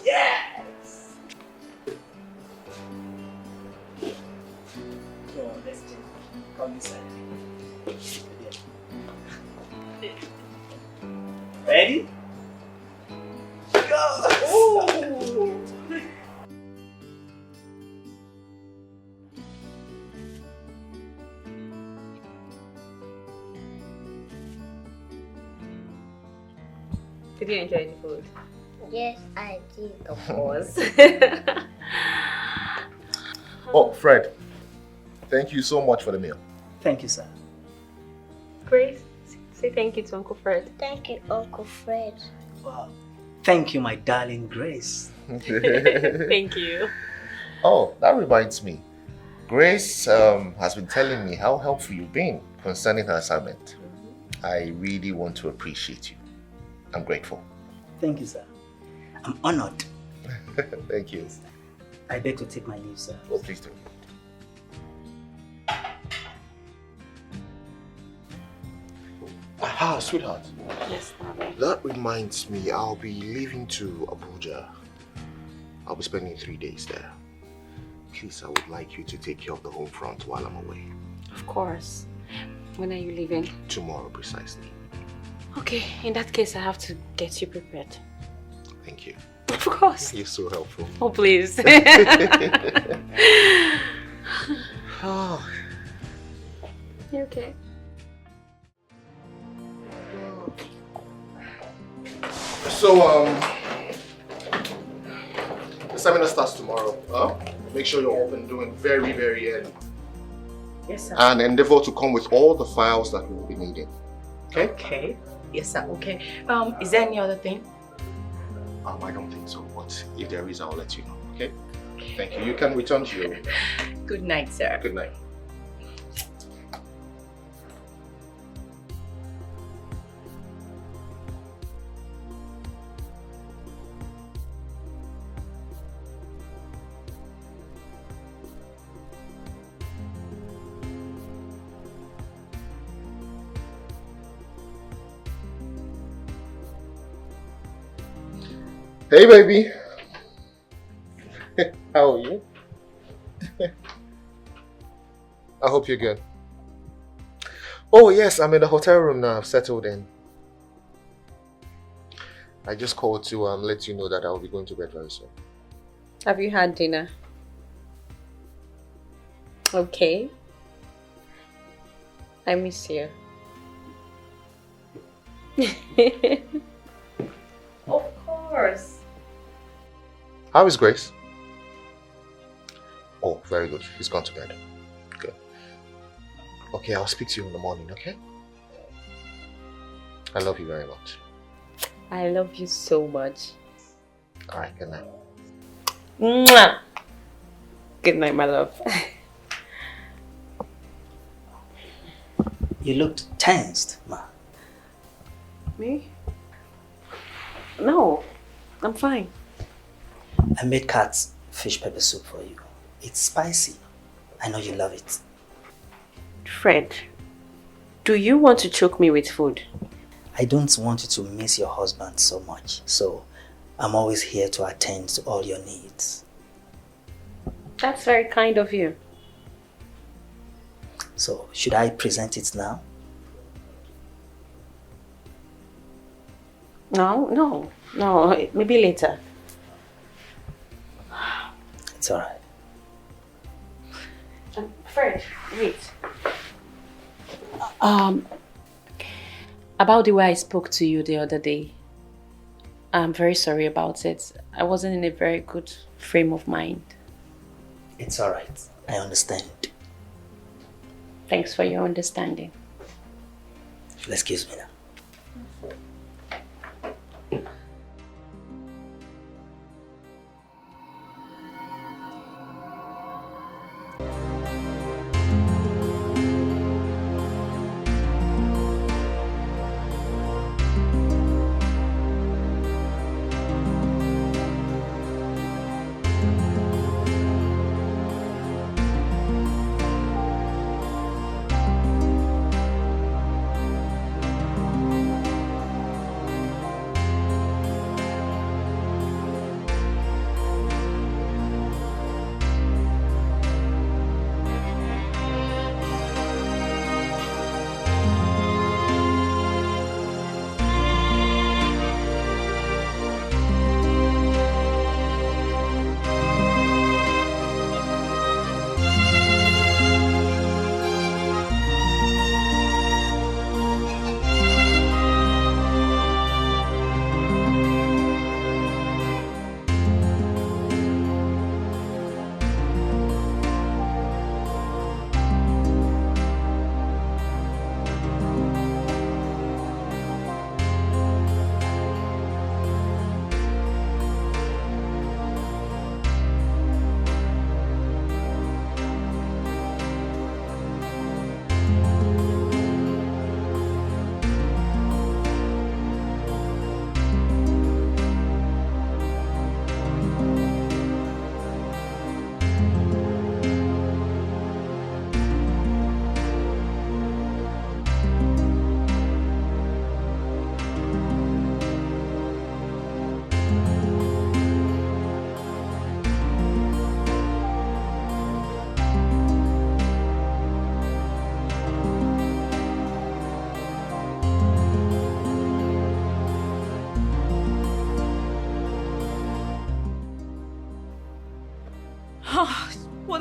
Yes! Come on, let's just come inside. Ready? Go! Ooh. Did you enjoy the food? Yes, I did. Of course. Oh, Fred, thank you so much for the meal. Thank you, sir. Grace, say thank you to Uncle Fred. Thank you, Uncle Fred. Wow. Thank you, my darling Grace. Thank you. Oh, that reminds me. Grace has been telling me how helpful you've been concerning her assignment. I really want to appreciate you. I'm grateful. Thank you, sir. I'm honored. Thank you. I beg to take my leave, sir. Oh, please do. Aha, sweetheart. Yes, darling. That reminds me, I'll be leaving to Abuja. I'll be spending 3 days there. Please, I would like you to take care of the home front while I'm away. Of course. When are you leaving? Tomorrow, precisely. Okay, in that case, I have to get you prepared. Thank you. Of course. You're so helpful. Oh, please. Oh. You okay? So, the seminar starts tomorrow. Make sure you're open doing very, very early. Yes, sir. And endeavor to come with all the files that we will be needing. Okay? Okay. Yes, sir. Okay. Is there any other thing? I don't think so, but if there is, I'll let you know. Okay? Thank you. You can return to your room. Good night, sir. Good night. Hey, baby. How are you? I hope you're good. Oh, yes, I'm in the hotel room now. I've settled in. I just called to let you know that I'll be going to bed very soon. Have you had dinner? Okay. I miss you. Of course. How is Grace? Oh, very good. He's gone to bed. Good. Okay, I'll speak to you in the morning, okay? I love you very much. I love you so much. Alright, good night. Mwah! Good night, my love. You looked tensed, ma. Me? No, I'm fine. I made Kat's fish pepper soup for you. It's spicy. I know you love it. Fred, do you want to choke me with food? I don't want you to miss your husband so much, so I'm always here to attend to all your needs. That's very kind of you. So, should I present it now? No, maybe later. It's alright. Fred, wait. About the way I spoke to you the other day. I'm very sorry about it. I wasn't in a very good frame of mind. It's alright. I understand. Thanks for your understanding. Excuse me now.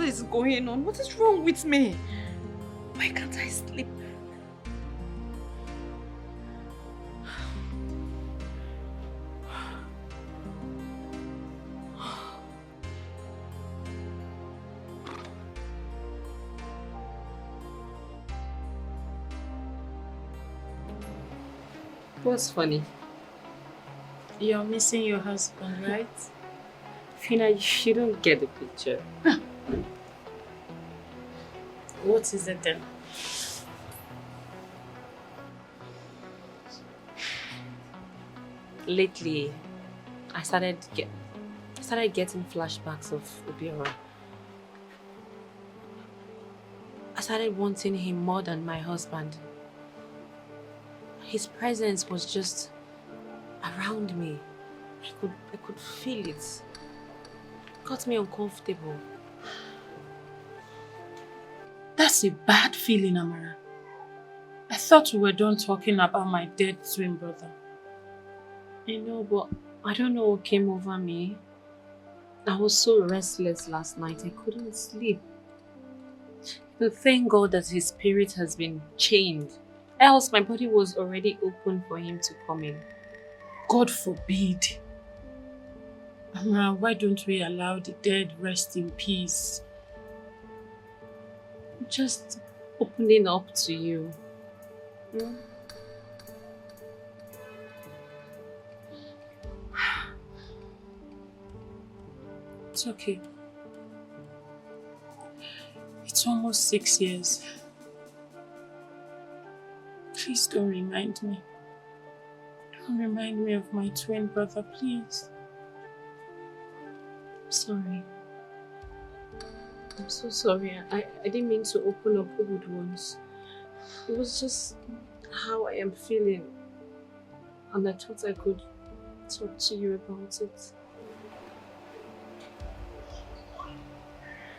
is going on? What is wrong with me? Why can't I sleep? What's funny? You're missing your husband, right? Fina, you don't get the picture. What is it then? Lately, I started getting flashbacks of Obiora. I started wanting him more than my husband. His presence was just around me. I could feel it. It got me uncomfortable. That's a bad feeling, Amara. I thought we were done talking about my dead twin brother. I know, but I don't know what came over me. I was so restless last night, I couldn't sleep. But thank God that his spirit has been chained. Else my body was already open for him to come in. God forbid. Amara, why don't we allow the dead rest in peace? Just opening up to you. Hmm? It's okay. It's almost 6 years. Please don't remind me. Don't remind me of my twin brother, please. Sorry. I'm so sorry. I didn't mean to open up old ones. It was just how I am feeling. And I thought I could talk to you about it.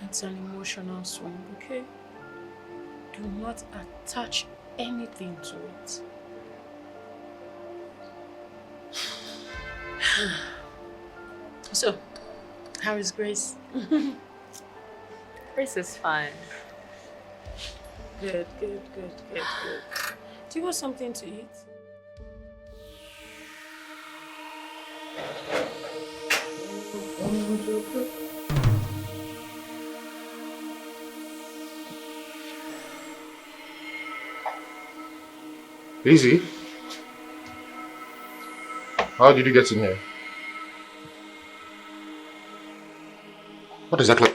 It's an emotional swing, okay? Do not attach anything to it. So, how is Grace? Grace is fine. Good. Do you want something to eat? Easy. How did you get in here? What exactly?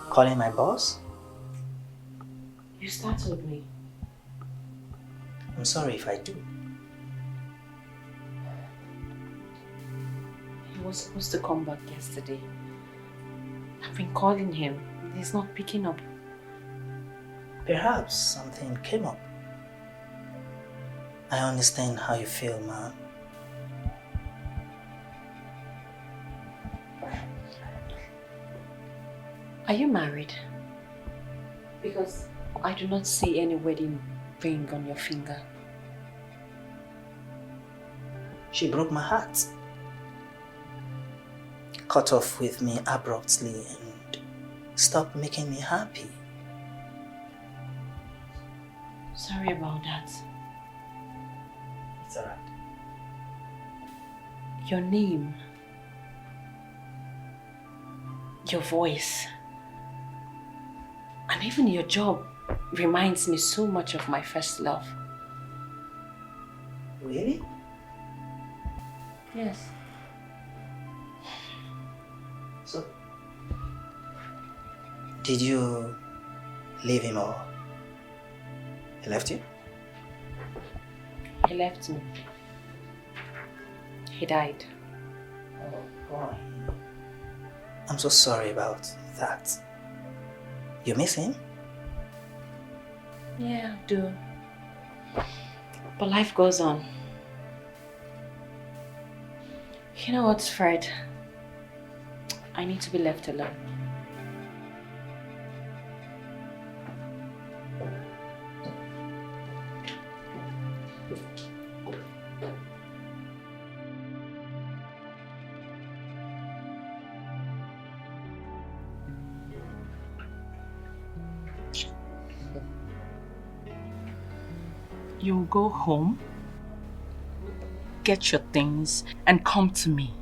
Calling my boss? You startled me. I'm sorry if I do. He was supposed to come back yesterday. I've been calling him. He's not picking up. Perhaps something came up. I understand how you feel, man. Are you married? Because I do not see any wedding ring on your finger. She broke my heart. Cut off with me abruptly and stopped making me happy. Sorry about that. It's alright. Your name, your voice, and even your job reminds me so much of my first love. Really? Yes. So, did you leave him or he left you? He left me. He died. Oh boy. I'm so sorry about that. You miss him? Yeah, I do. But life goes on. You know what, Fred? I need to be left alone. You'll go home, get your things, and come to me.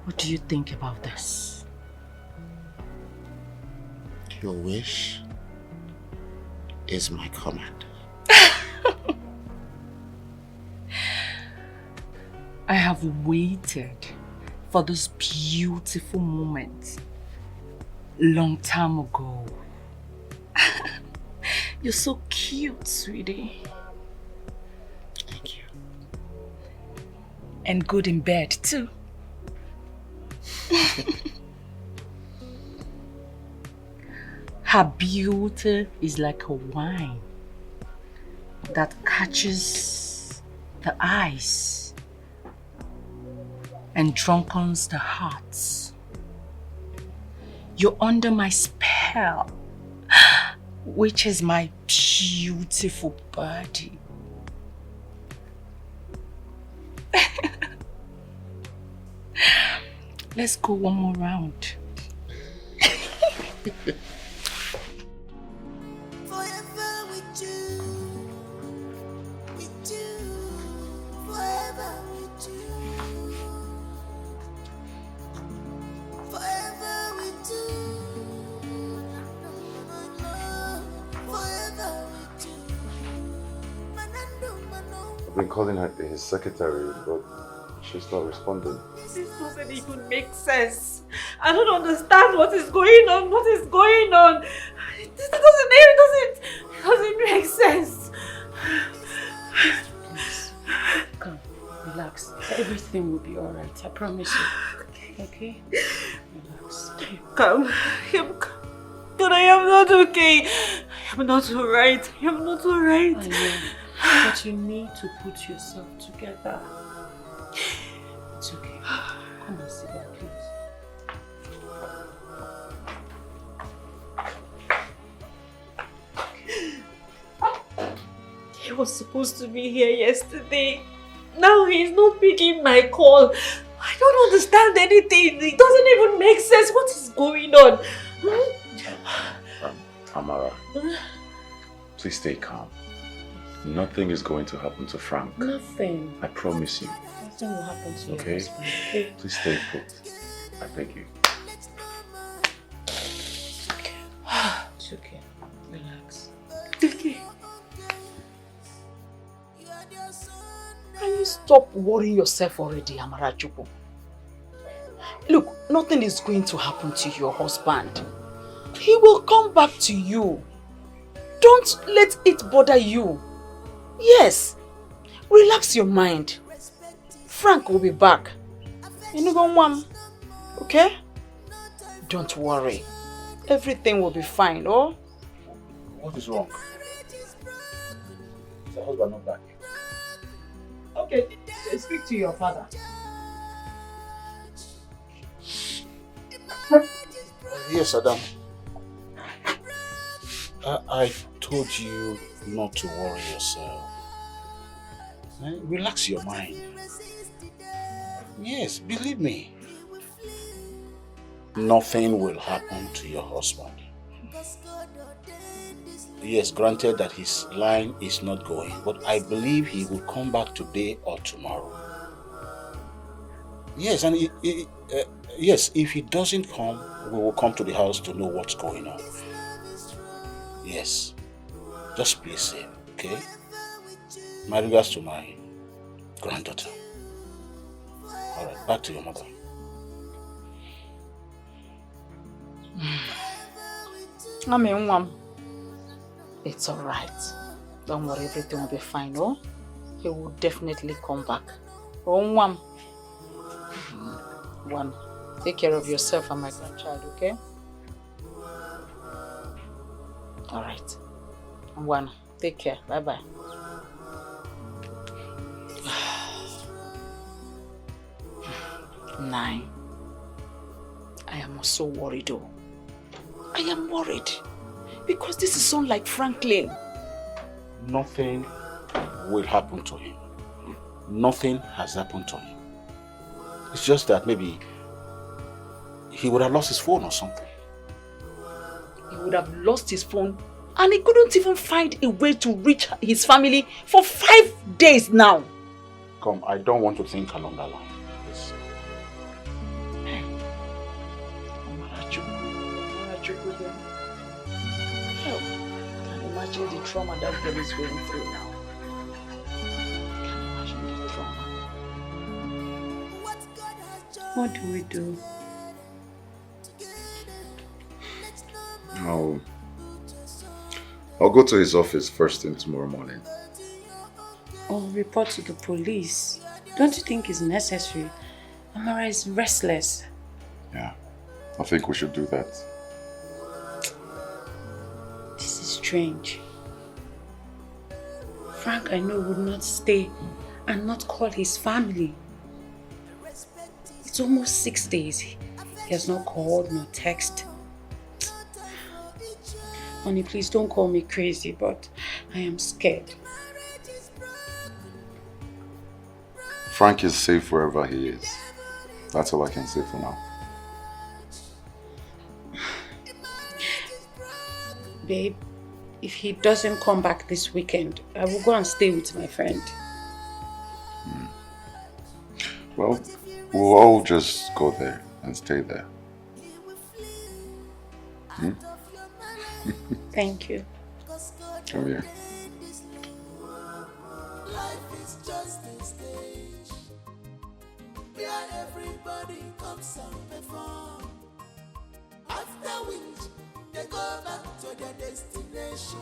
What do you think about this? Your wish is my command. I have waited for this beautiful moment long time ago. You're so cute, sweetie. Thank you. And good in bed, too. Her beauty is like a wine that catches the eyes and drunkens the hearts. You're under my spell, which is my beautiful body. Let's go one more round. Forever with you, forever with you, forever with you, forever with you. I've been calling her his secretary, but she's not responding. This doesn't even make sense. I don't understand what is going on. What is going on? It doesn't make sense. Please, come, relax. Everything will be alright, I promise you. Okay? Relax. Come. But I am not okay. I am not alright. I am not alright. I know, but you need to put yourself together. It's okay. Come and sit down, please. He was supposed to be here yesterday. Now he's not picking my call. I don't understand anything. It doesn't even make sense. What is going on? Tamara, please stay calm. Nothing is going to happen to Frank. Nothing. I promise you. Nothing will happen to your Okay? husband. Okay? Please stay put. I beg you. It's okay. Relax. Okay. Can you stop worrying yourself already, Amarachuku? Look, nothing is going to happen to your husband. He will come back to you. Don't let it bother you. Yes. Relax your mind. Frank will be back. Okay? Don't worry. Everything will be fine, oh? What is wrong? Is the husband not back? Okay, speak to your father. Yes, Adam. I told you not to worry yourself. Relax your mind. Yes, believe me. Nothing will happen to your husband. Yes, granted that his line is not going, but I believe he will come back today or tomorrow. Yes, and yes, if he doesn't come, we will come to the house to know what's going on. Yes, just play safe, okay? My regards to my granddaughter. All right, back to your mother. It's all right. Don't worry, everything will be fine, oh? He will definitely come back. Oh, One, take care of yourself and my grandchild, okay? All right. One, take care. Bye-bye. 9. I am so worried, though. I am worried. Because this is unlike Franklin. Nothing will happen to him. Nothing has happened to him. It's just that maybe he would have lost his phone or something. He would have lost his phone and he couldn't even find a way to reach his family for 5 days now. Come, I don't want to think along that line. Please. Imagine the trauma that girl is going through now. Can you imagine the trauma? What do we do? I'll go to his office first thing tomorrow morning. Or report to the police. Don't you think it's necessary? Amara is restless. Yeah, I think we should do that. This is strange. Frank, I know, would not stay and not call his family. It's almost 6 days. He has not called, nor text. Honey, please don't call me crazy, but I am scared. Frank is safe wherever he is. That's all I can say for now. Babe, if he doesn't come back this weekend, I will go and stay with my friend. Well, we'll all just go there and stay there. Thank you. Come here. Life is just a stage where everybody comes and perform. After which they go back to their destination.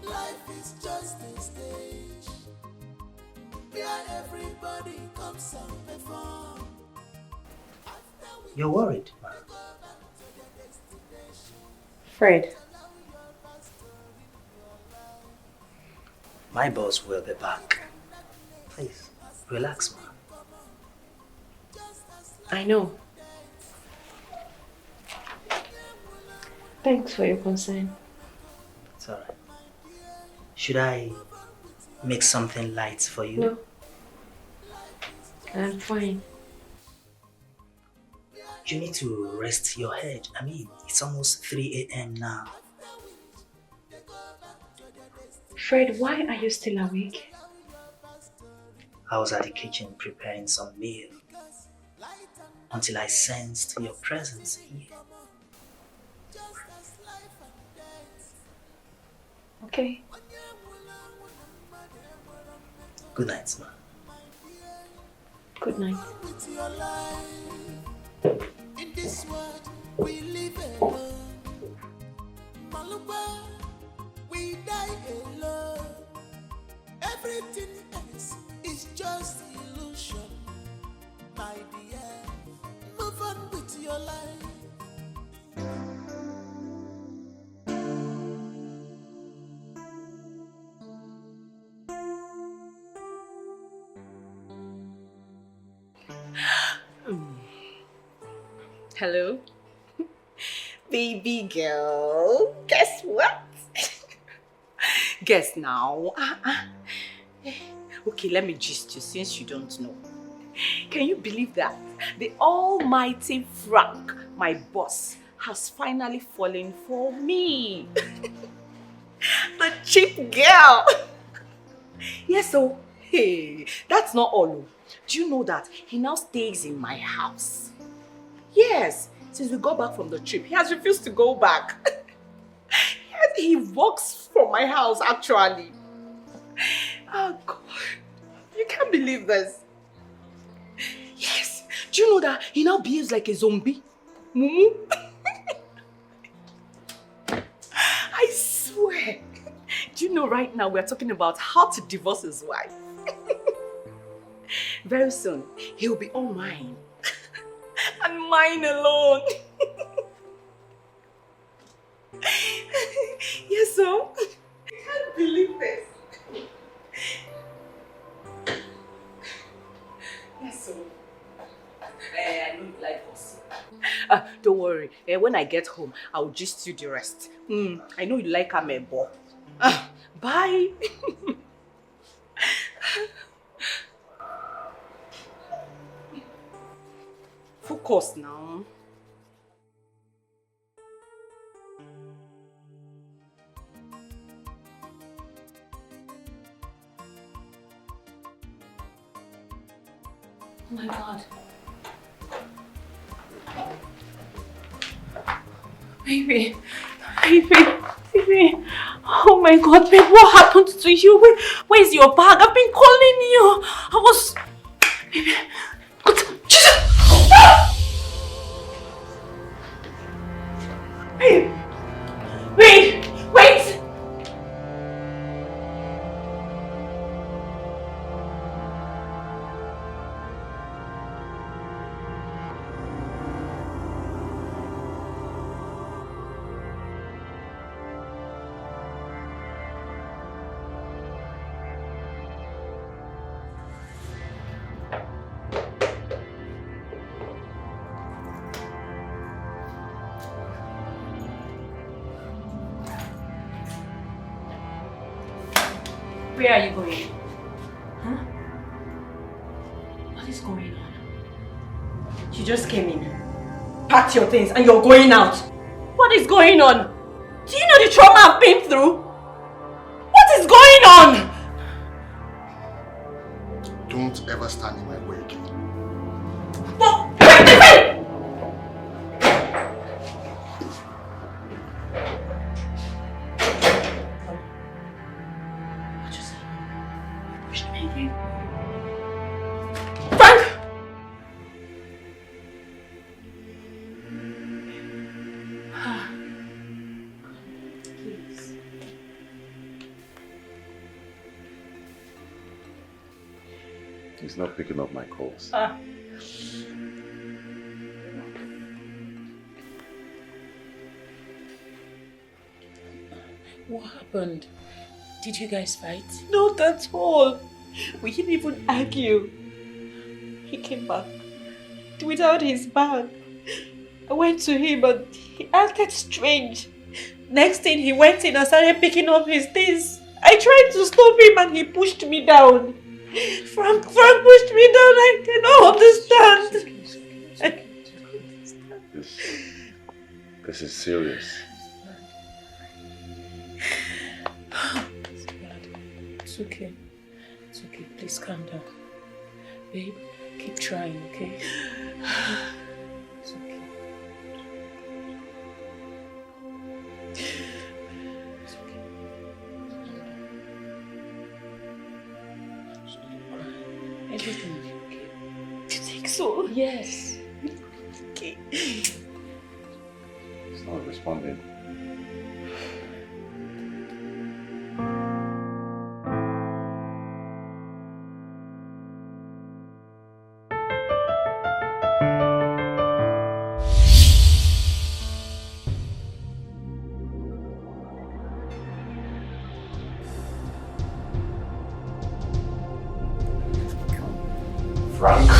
Life is just a stage where everybody comes and perform. You're worried, man. Fred. My boss will be back. Please, relax, man. I know. Thanks for your concern. It's alright. Should I make something light for you? No. I'm fine. You need to rest your head. I mean, it's almost 3 a.m. now. Fred, why are you still awake? I was at the kitchen preparing some meal. until I sensed your presence here. Okay. Good night, ma. Good night. In this world we live alone. Maluba, we die alone. Everything else is just illusion. My dear, move on with your life. Hello? Baby girl, guess what? Guess now. Okay, let me gist you since you don't know. Can you believe that? The almighty Frank, my boss, has finally fallen for me. The cheap girl. Yes, so, hey, that's not all. Do you know that he now stays in my house? Yes, since we got back from the trip, he has refused to go back. Yes, he works from my house, actually. Oh, God. You can't believe this. Yes. Do you know that he now behaves like a zombie? Mumu? I swear. Do you know right now we're talking about how to divorce his wife? Very soon, he'll be all mine. And mine alone. Yes, so I can't believe this. Yes, so I know you like us. Don't worry. When I get home, I'll just do the rest. I know you like amebo. Bye. Focus now. Oh my God. Baby. Oh my God, babe, what happened to you? Where's your bag? I've been calling you. Baby. Wait! Where are you going? Huh? What is going on? You just came in, packed your things, and you're going out. What is going on? Do you know the trauma I've been through? What is going on? Don't ever stand in my way again. He's not picking up my calls. What happened? Did you guys fight? Not at all. We didn't even argue. He came back without his bag. I went to him and he acted strange. Next thing, he went in and started picking up his things. I tried to stop him and he pushed me down. Frank pushed me down. I cannot understand. This is serious. It's okay. It's okay. Please calm down. Babe, Keep trying, okay? It's okay. It's okay. Everything will be okay. You think so? Yes. Okay. It's not responding. Frank?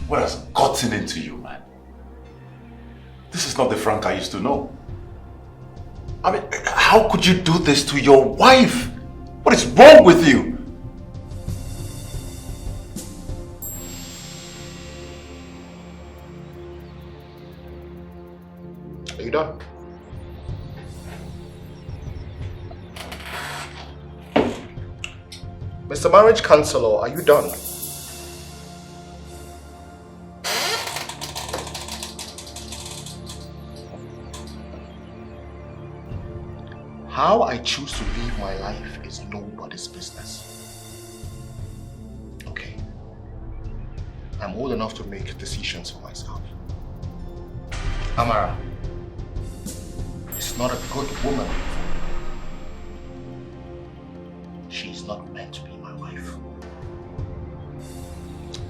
What has gotten into you, man? This is not the Frank I used to know. I mean, how could you do this to your wife? What is wrong with you? Are you done? Mr. Marriage Counselor, are you done? How I choose to live my life is nobody's business. Okay. I'm old enough to make decisions for myself. Amara is not a good woman. She is not meant to be my wife.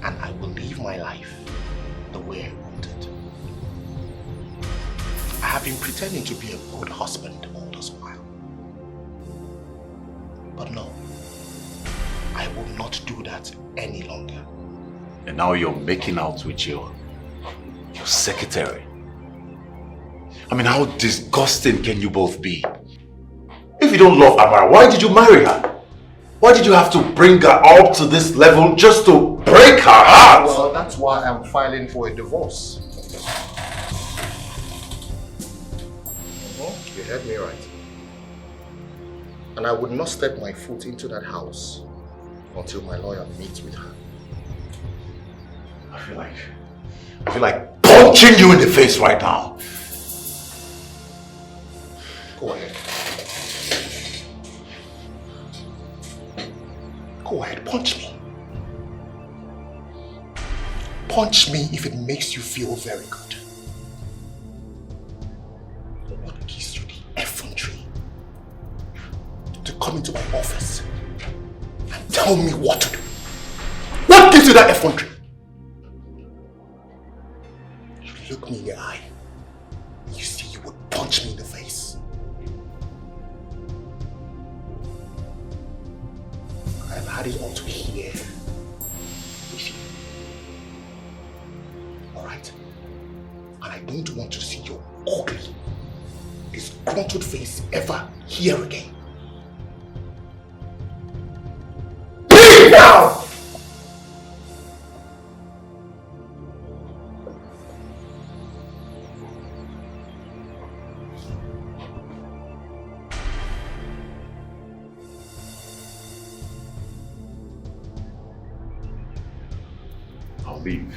And I will live my life the way I want it. I have been pretending to be a good husband all this while. But no, I will not do that any longer. And now you're making out with your secretary. I mean, how disgusting can you both be? If you don't love Amara, why did you marry her? Why did you have to bring her up to this level just to break her heart? Well, that's why I'm filing for a divorce. You heard me right. And I would not step my foot into that house until my lawyer meets with her. I feel like punching you in the face right now. Go ahead. Go ahead, punch me. Punch me if it makes you feel very good. What gives you the effrontery to come into my office and tell me what to do? What gives you that effrontery? You look me in the eye. You see you would punch me in the face. I've had it all to here with you. Alright? And I don't want to see your ugly, disgruntled face ever here again. Leave now! I'll leave.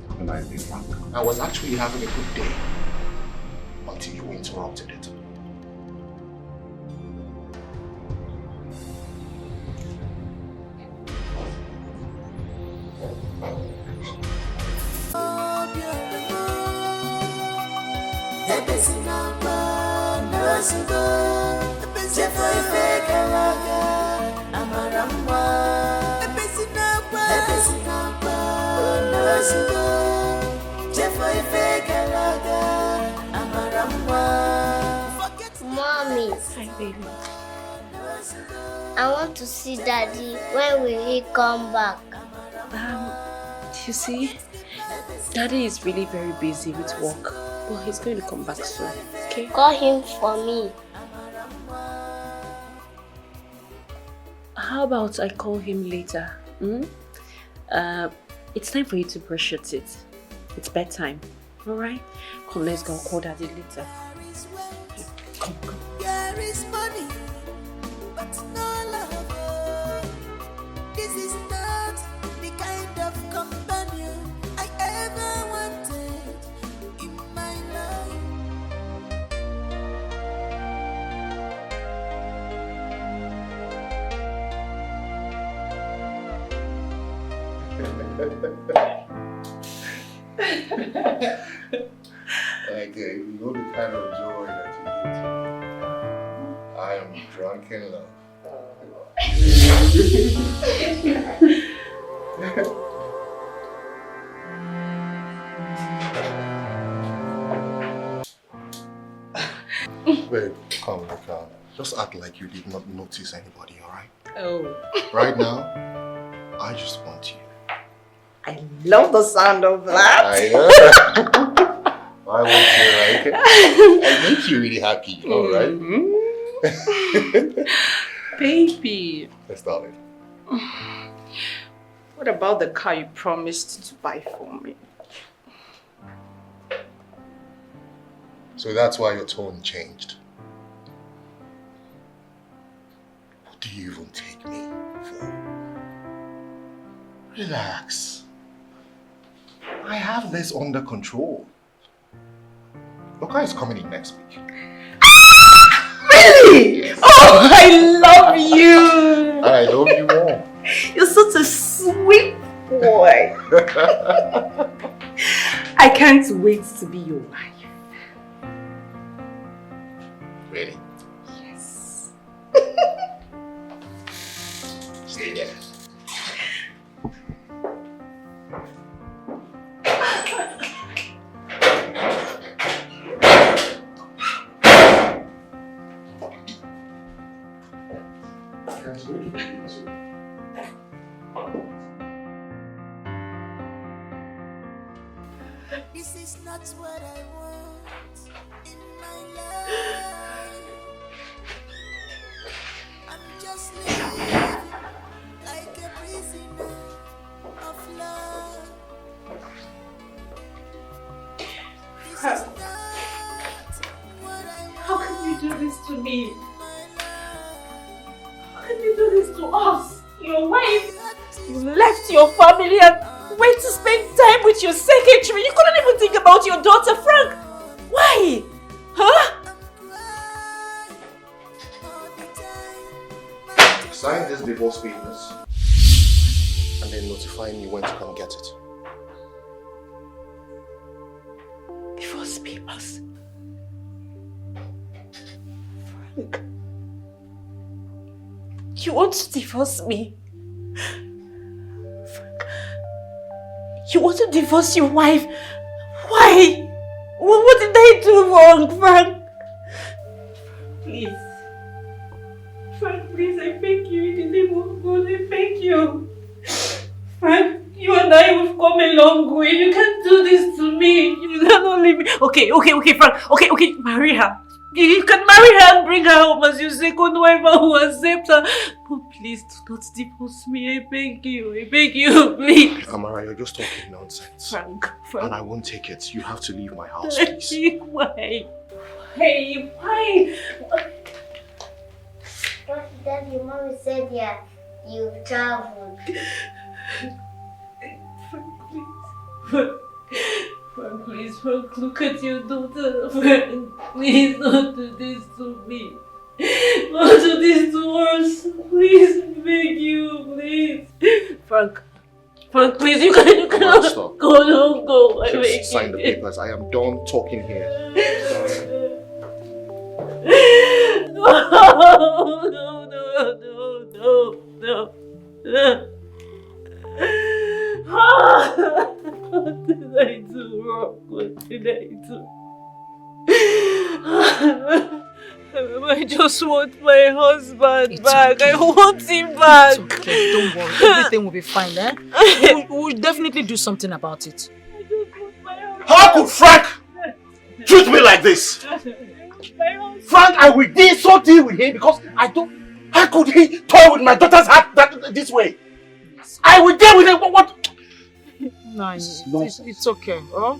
Have a nice day, Frank. I was actually having a good day until you interrupted it. Mommy. Hi, baby. I want to see Daddy. When will he come back? You see, Daddy is really very busy with work. But he's going to come back soon, okay? Call him for me. How about I call him later? It's time for you to brush your teeth. It's bedtime, alright? Come, let's go. I'll call Daddy later. Come. There is money, but no love. This is not the kind of companion I ever wanted in my life. Okay, you know the kind of joy that you get. I am drunk in love. Babe, calm. Just act like you did not notice anybody, alright? Oh. Right now, I just want you. I love the sound of that. I know. I want you, right? I make you really happy, alright? Baby. Let's start it. What about the car you promised to buy for me? So that's why your tone changed. What do you even take me for? Relax. I have this under control. Your car is coming in next week. Really? Yes. Oh, I love you. I love you more. You're such a sweet boy. I can't wait to be your wife. Really? Yes. Stay there. This is not what I want in my life. I'm just living like a prisoner of love. This is not what I want. How can you do this to me? How can you do this to us? Your wife? You left your family and went to spend time with your secretary. You couldn't even think about your daughter, Frank. Why? Huh? Sign this divorce papers and then notify me when to come get it. Divorce papers? Frank, you want to divorce me? Frank, you want to divorce your wife? Why? What did I do wrong, Frank? Please. Frank, please, I beg you, in the name of God, I beg you. Frank, you and I have come a long way. You can't do this to me. You cannot leave me. Okay, Frank. Okay, marry her. You can marry her and bring her home as your second wife and who accept her. But please do not divorce me. I beg you, please. Amara, you're just talking nonsense. Frank. And I won't take it. You have to leave my house, please. Why? Daddy, Mommy said you've traveled. Frank, please, Frank, look at your daughter. Frank, please don't do this to me. Don't do this to us. Please, I beg you, please. Frank, please, you cannot Stop. Go, don't go. I beg Just sign the papers. I am done talking here. No. What did I do wrong? What did I do? I just want my husband back. I want him back. It's okay, don't worry. Everything will be fine, eh? We'll definitely do something about it. How could Frank treat me like this? Frank, I will deal with him because I don't... How could he toy with my daughter's heart this way? I will deal with him. What? No, it's okay. Oh?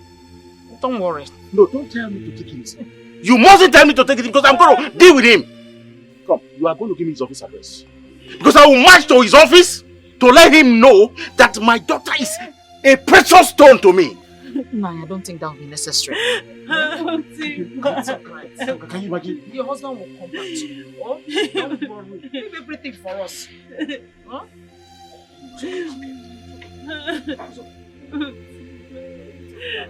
Don't worry. No, don't tell me to take it easy. You mustn't tell me to take it because I'm going to deal with him. Come, you are going to give me his office address. Because I will march to his office to let him know that my daughter is a precious stone to me. No, I don't think that will be necessary. That's alright. Can you imagine? Your husband will come back to you. Oh, don't worry. Leave everything for us. Huh?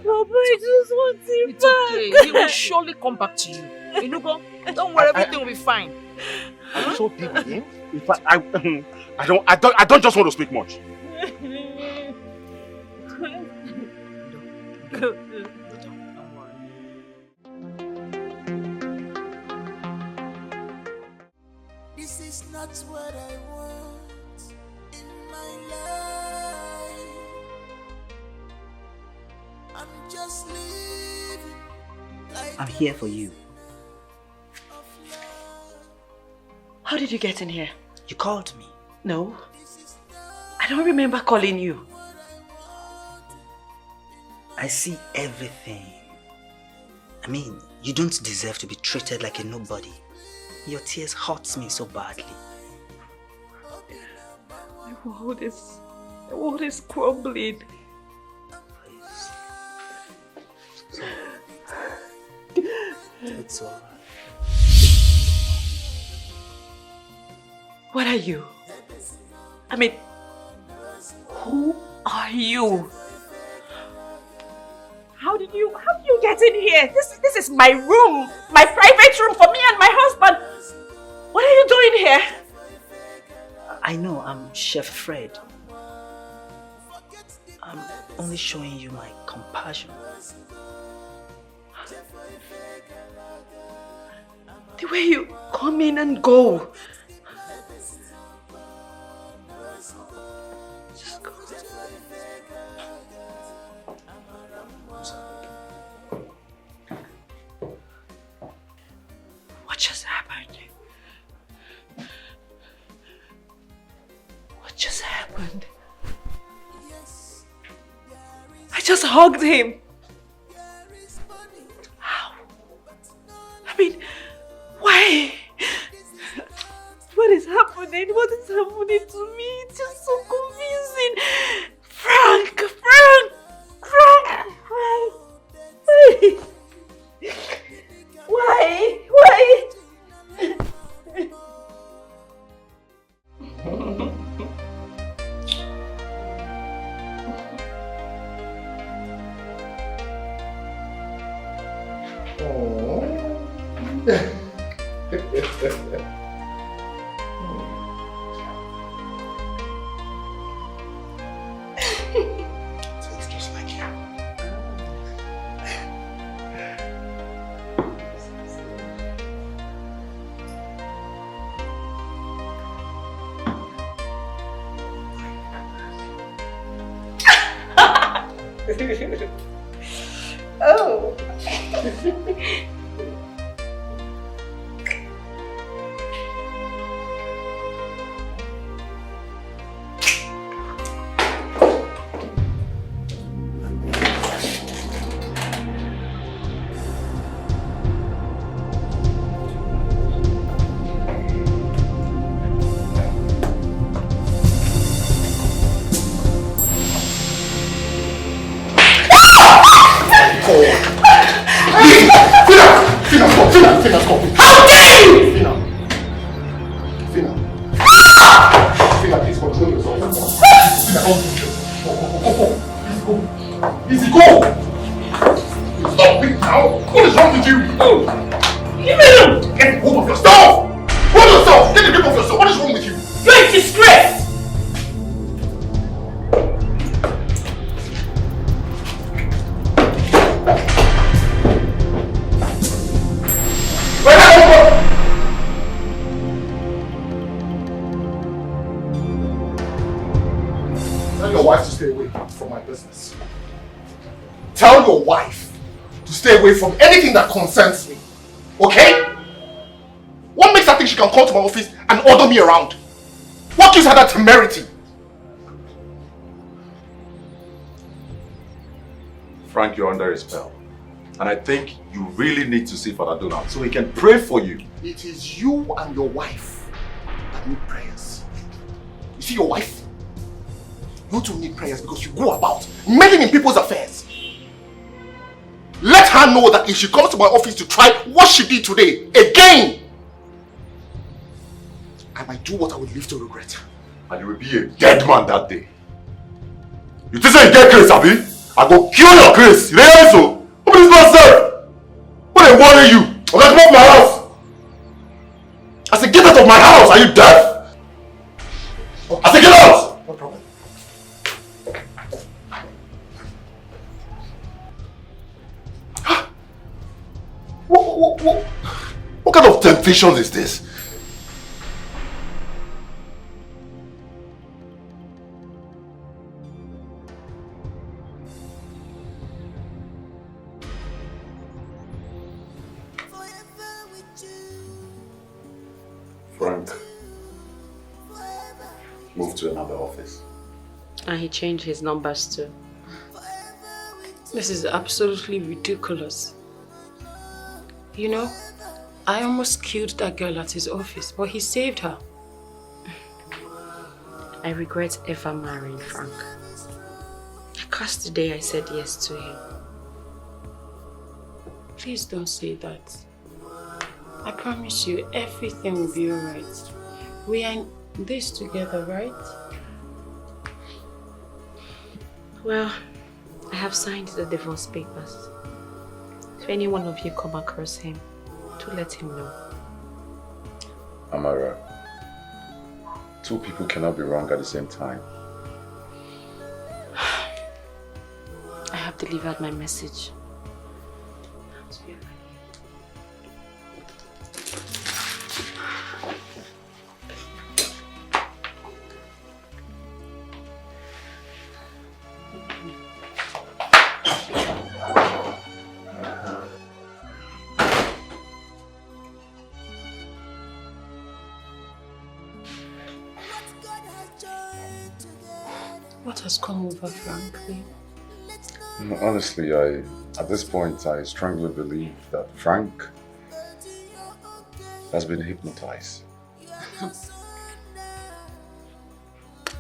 Papa, I just want him it's back. Okay. He will surely come back to you. Inugo, don't worry, everything will be fine. I'm so deep with him. In fact, I don't just want to speak much. This is not what I want in my life. I'm just living like I'm here for you. How did you get in here? You called me. No. I don't remember calling you. I see everything. I mean, you don't deserve to be treated like a nobody. Your tears hurt me so badly. The world is crumbling. It's alright. What are you? I mean, who are you? How did you get in here? This is my room, my private room for me and my husband. What are you doing here? I know, I'm Chef Fred. I'm only showing you my compassion. The way you come in and go. Just go. What just happened? What just happened? I just hugged him. How? I mean, why? What is happening? What is happening to me? It's just so confusing. Frank! Why? Tastes just like you. Oh. Fina, stop it. How dare you! Fina, please control yourself. Fina, go. Easy, go. Stop it now. What is wrong with you? Get hold of yourself. Hold yourself. Get a grip of yourself. What is wrong with you? You're a disgrace. Tell your wife to stay away from my business. Tell your wife to stay away from anything that concerns me. Okay? What makes her think she can come to my office and order me around? What gives her that temerity? Frank, you're under a spell. And I think you really need to see Father Donald so he can pray for you. It is you and your wife that need prayers. You see your wife? You two need prayers because you go about meddling in people's affairs. Let her know that if she comes to my office to try what she did today again, I might do what I would live to regret. And you will be a dead man that day. You think you get grace, Abi? I go kill your grace. You hear me so? What is not safe? What they worry you? I'm gonna come off my house. I said, get out of my house. Are you deaf? Okay. I said, get out. No problem. What kind of temptation is this? Frank moved to another office. And he changed his numbers too. This is absolutely ridiculous. You know, I almost killed that girl at his office, but he saved her. I regret ever marrying Frank. I cursed the day I said yes to him. Please don't say that. I promise you, everything will be alright. We are in this together, right? Well, I have signed the divorce papers. If any one of you come across him, do let him know. Amara, two people cannot be wrong at the same time. I have delivered my message. What has come over Frank, babe? Honestly, at this point, I strongly believe that Frank has been hypnotized.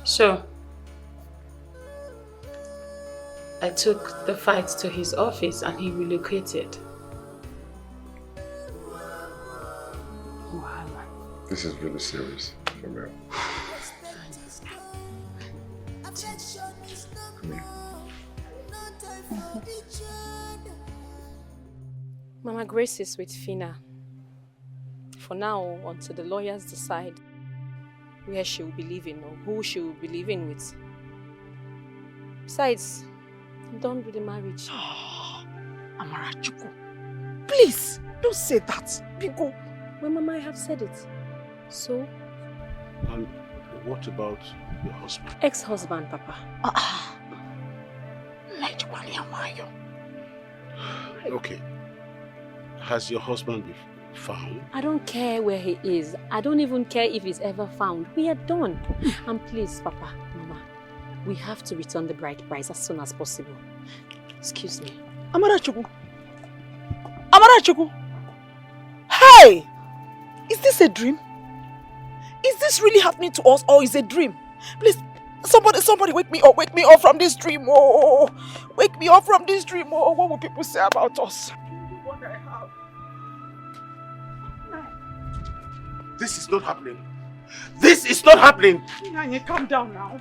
So, I took the fight to his office and he relocated. Wow. This is really serious, for real. Come here. Mama Grace is with Fina. For now, until the lawyers decide where she will be living or who she will be living with. Besides, I'm done with the marriage. Amara Chuku, please don't say that. Biko. Well, Mama, I have said it. So? And what about your husband? Ex-husband, Papa. Okay. Has your husband been found? I don't care where he is. I don't even care if he's ever found. We are done. And please, Papa, Mama, we have to return the bride price as soon as possible. Excuse me. Amara Chuku. Amara Chuku. Hey! Is this a dream? Is this really happening to us or is it a dream? Please, somebody wake me up from this dream. Oh, wake me up from this dream. Oh, what will people say about us? What I have. This is not happening. This is not happening. Nanya, calm down now.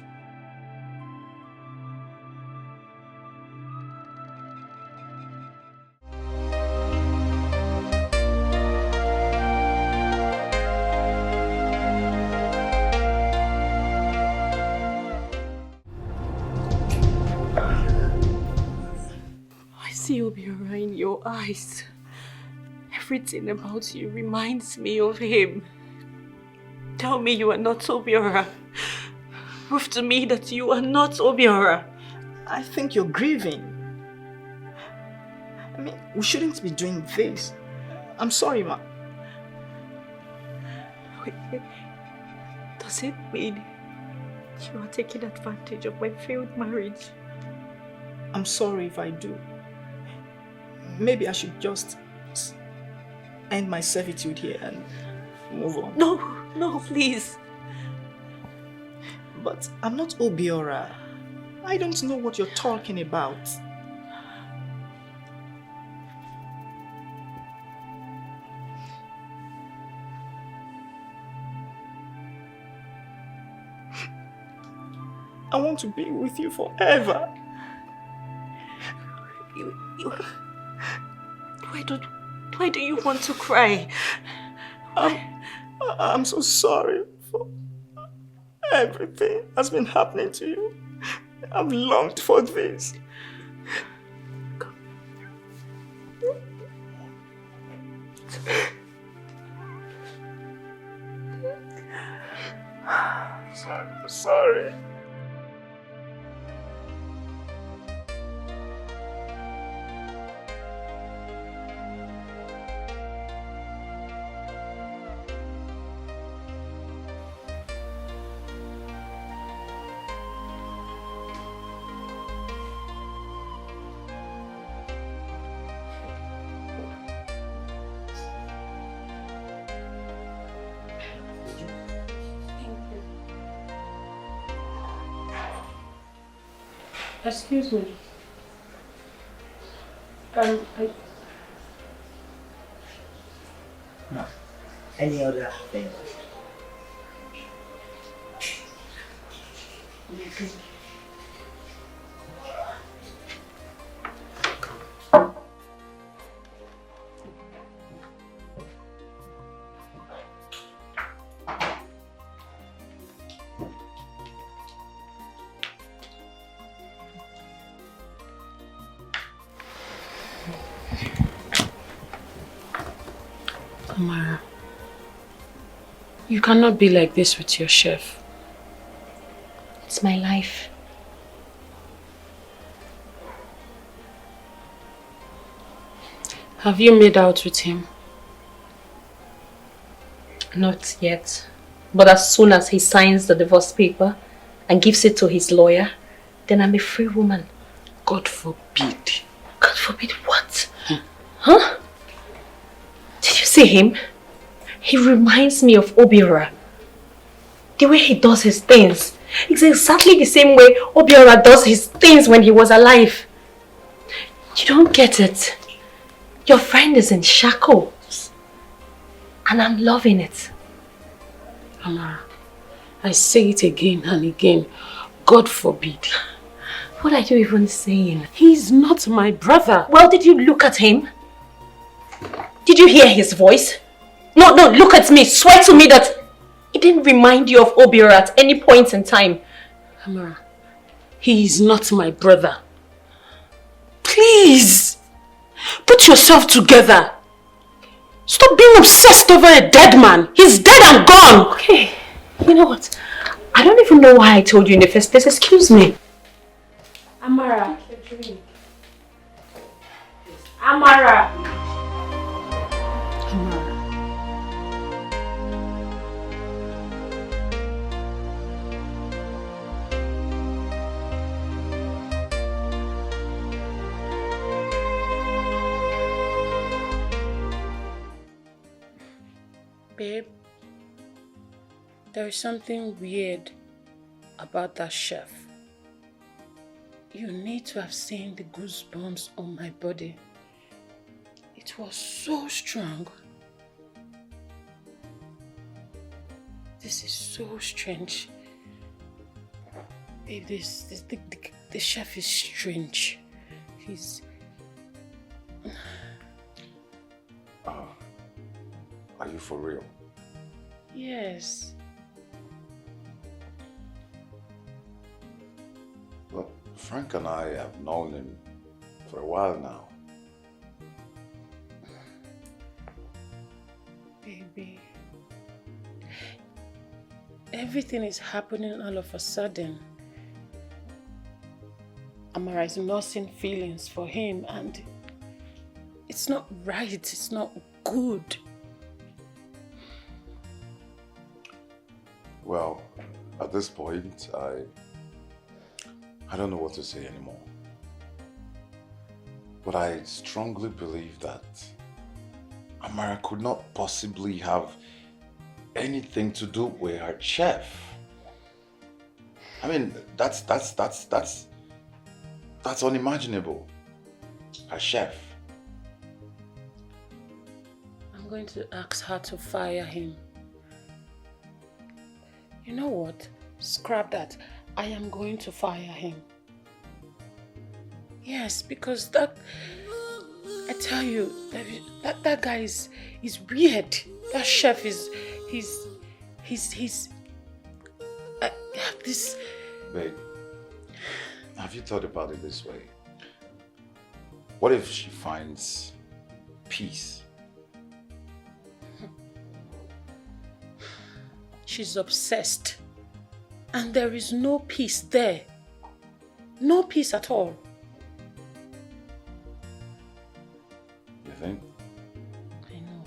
I see Obiora in your eyes. Everything about you reminds me of him. Tell me you are not Obiora. Prove to me that you are not Obiora. I think you're grieving. I mean, we shouldn't be doing this. I'm sorry, ma. Wait. Does it mean you are taking advantage of my failed marriage? I'm sorry if I do. Maybe I should just end my servitude here and move on. No, please. But I'm not Obiora. I don't know what you're talking about. I want to be with you forever. Why do you want to cry? I'm so sorry for everything that's been happening to you. I've longed for this. Sorry. Excuse me. No. Any other thing? Amara, you cannot be like this with your chef. It's my life. Have you made out with him? Not yet. But as soon as he signs the divorce paper and gives it to his lawyer, then I'm a free woman. God forbid. God forbid what? Huh? Did you see him? He reminds me of Obiora. The way he does his things. It's exactly the same way Obiora does his things when he was alive. You don't get it. Your friend is in shackles. And I'm loving it. Amara, I say it again and again. God forbid. What are you even saying? He's not my brother. Well, did you look at him? Did you hear his voice? No, look at me. Swear to me that it didn't remind you of Obiora at any point in time. Amara, he is not my brother. Please, put yourself together. Stop being obsessed over a dead man. He's dead and gone. Okay, you know what? I don't even know why I told you in the first place. Excuse me. Amara, Amara. Babe, there is something weird about that chef. You need to have seen the goosebumps on my body. It was so strong. This is so strange. Babe, the chef is strange. He's... Are you for real? Yes. Well, Frank and I have known him for a while now. Baby. Everything is happening all of a sudden. Amara is nursing feelings for him and It's not right. It's not good. Well, at this point, I don't know what to say anymore. But I strongly believe that Amara could not possibly have anything to do with her chef. I mean, that's unimaginable. Her chef. I'm going to ask her to fire him. You know what? Scrap that. I am going to fire him. Yes, because that... I tell you, that guy is weird. That chef is... I have this... Babe, have you thought about it this way? What if she finds peace? She's obsessed. And there is no peace there. No peace at all. You think? I know.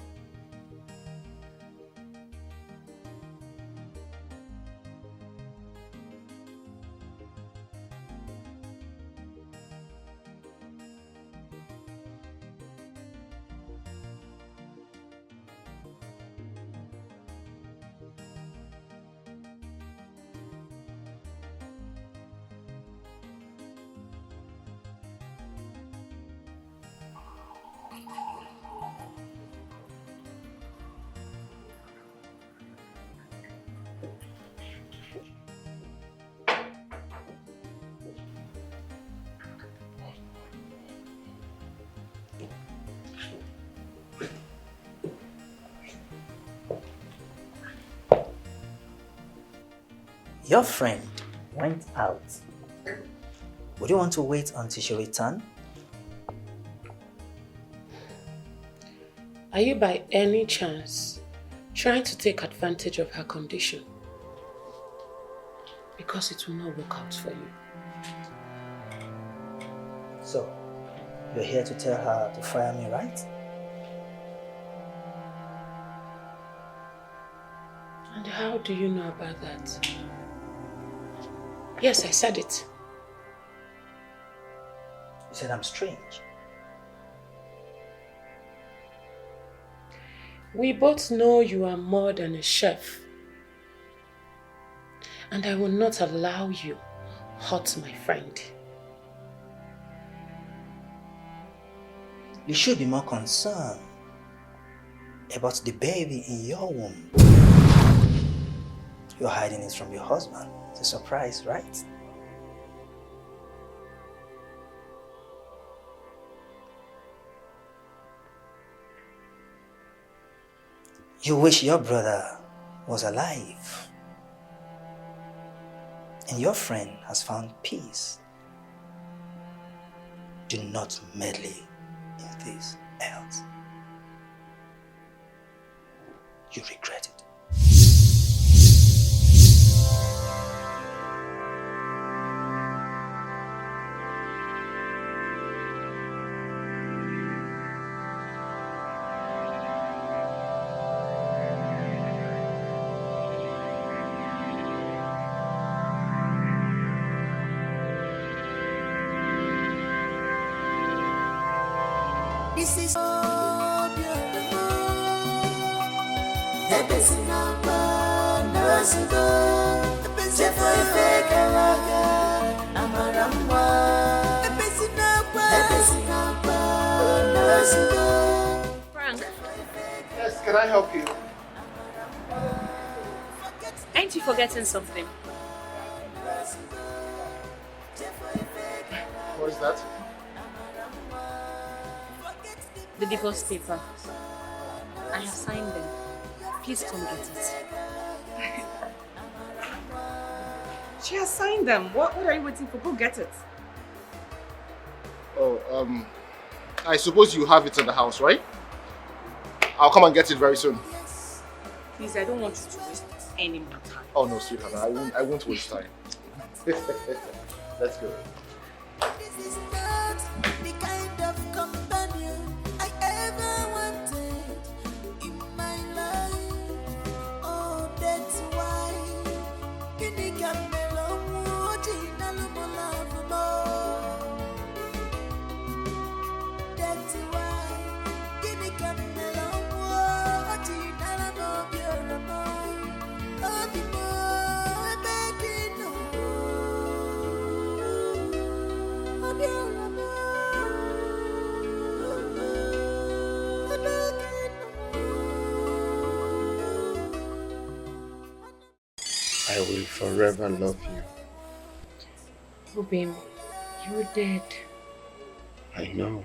Your friend went out. Would you want to wait until she returns? Are you by any chance trying to take advantage of her condition? Because it will not work out for you. So, you're here to tell her to fire me, right? And how do you know about that? Yes, I said it. You said I'm strange. We both know you are more than a chef. And I will not allow you hurt my friend. You should be more concerned about the baby in your womb. You're hiding it from your husband. It's a surprise, right? You wish your brother was alive. And your friend has found peace. Do not meddle in this else. You regret it. This is so beautiful. Ebesinapa, Nasugo, Ebesinapa, Amaramba, Ebesinapa, Nasugo. Frank. Yes, can I help you? Ain't you forgetting something? What is that? The divorce paper. I have signed them. Please come get it. She has signed them. What are you waiting for? Go get it. Oh, I suppose you have it in the house, right? I'll come and get it very soon. Please, I don't want you to waste any more time. Oh no, sweetheart, I won't waste time. Let's go. This is not the kind of companion I I will forever love you. Obim, you're dead. I know.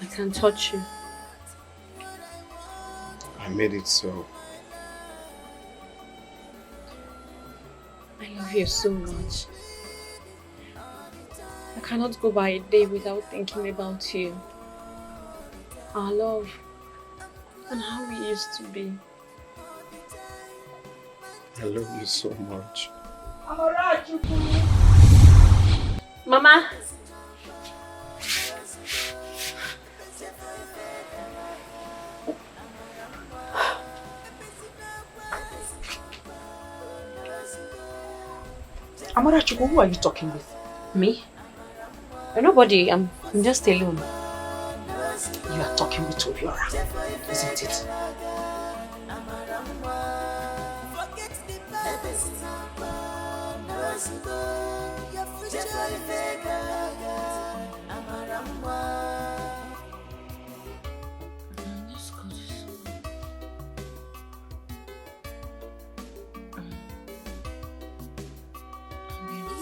I can touch you. I made it so. I love you so much. I cannot go by a day without thinking about you. Our love and how we used to be. I love you so much. Mama! Amarachuku, who are you talking with? Me? Nobody. I'm just alone. You are talking with Obiora, isn't it?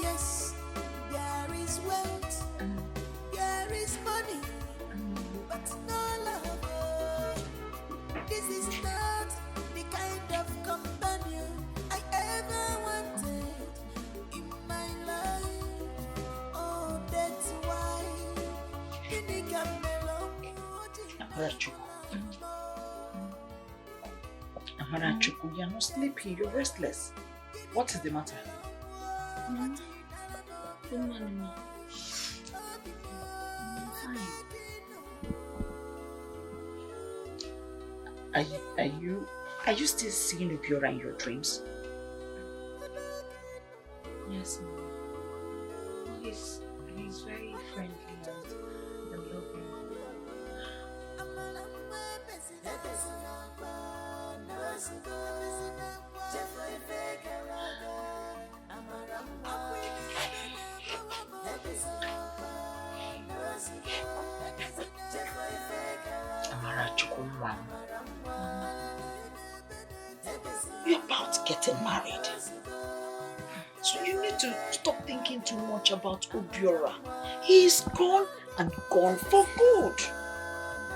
Yes, there is wealth, there is money, but no love. This is not the kind of companion I ever wanted in my life. Oh, that's why Amarachuku, you are not sleepy, you're restless. What is the matter? Are you still seeing Obiora in your dreams? Yes, Mama. Well, he's very friendly and loving. Amarachuku, you're about getting married. So you need to stop thinking too much about Obiora. He's gone and gone for good.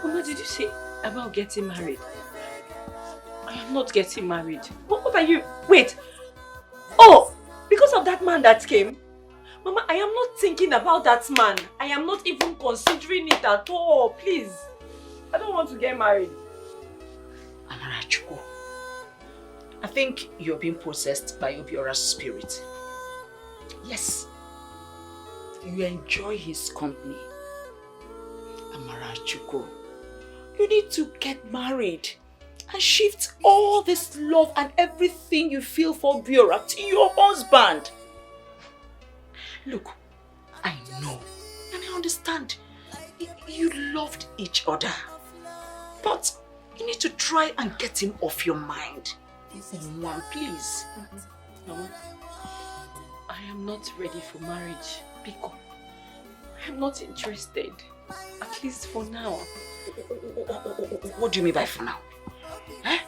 Mama, did you say about getting married? I am not getting married. What are you? Wait. Oh, because of that man that came? Mama, I am not thinking about that man. I am not even considering it at all. Please. I don't want to get married. Amarachuku, I think you're being possessed by Obiora's spirit. Yes, you enjoy his company. Amarachuku, you need to get married and shift all this love and everything you feel for Obiora to your husband. Look, I know and I understand you loved each other, but you need to try and get him off your mind. One, please. No, I am not ready for marriage, Biko. I am not interested, at least for now. What do you mean by for now? Eh?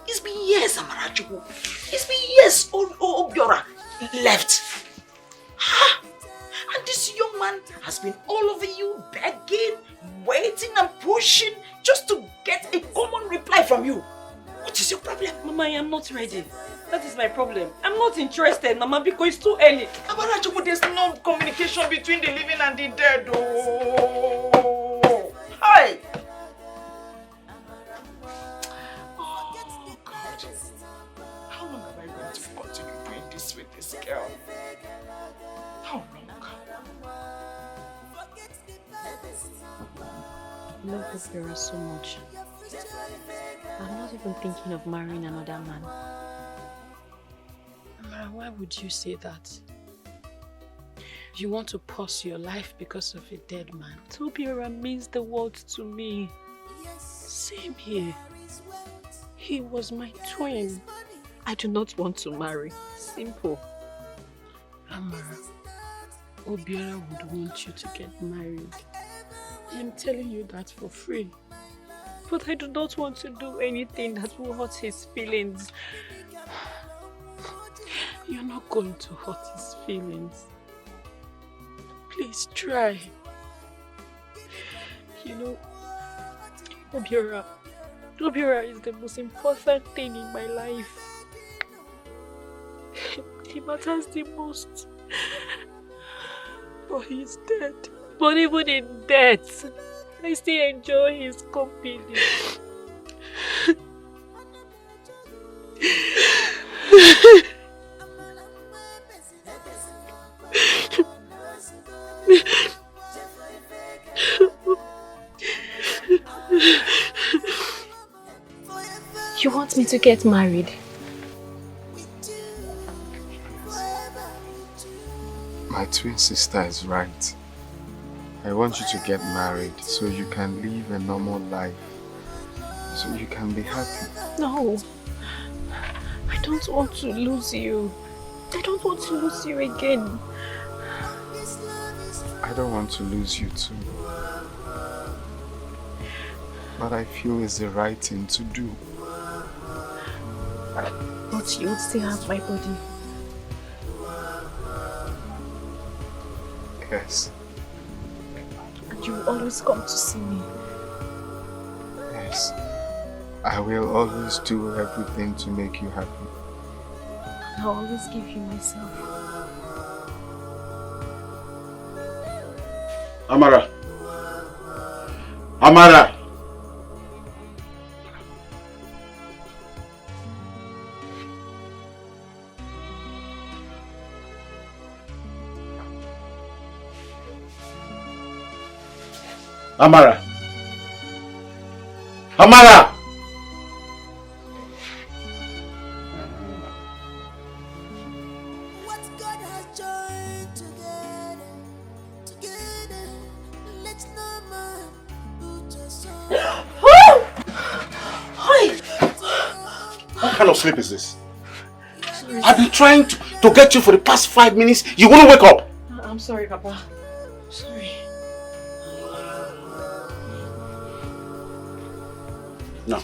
It's been years, Amarachuku. It's been years Obiora left. Ha! And this young man has been all over you, begging, waiting and pushing just to get a common reply from you. What is your problem? Mama, I am not ready. That is my problem. I'm not interested, Mama, because it's too early. Amarachuku, there's no communication between the living and the dead. Oh, hi! Oh, God. How long am I going to continue doing this with this girl? How long? I love Obiora so much. I'm not even thinking of marrying another man. Amara, why would you say that? You want to pause your life because of a dead man. Obiora means the world to me. Same here. He was my twin. I do not want to marry. Simple. Amara, Obiora would want you to get married. I'm telling you that for free. But I do not want to do anything that will hurt his feelings. You're not going to hurt his feelings. Please try. You know, Obiora is the most important thing in my life. He matters the most. But he's dead. But even in death, I still enjoy his company. You want me to get married? My twin sister is right. I want you to get married so you can live a normal life. So you can be happy. No. I don't want to lose you. I don't want to lose you again. I don't want to lose you too. But I feel it's the right thing to do. But you would still have my body. Yes. And you will always come to see me. Yes. I will always do everything to make you happy. And I'll always give you myself. Amara. Amara. Amara. Amara. What kind of sleep is this? Sorry. I've been trying to get you for the past 5 minutes. You wouldn't wake up. I'm sorry, Papa. Sorry. Now,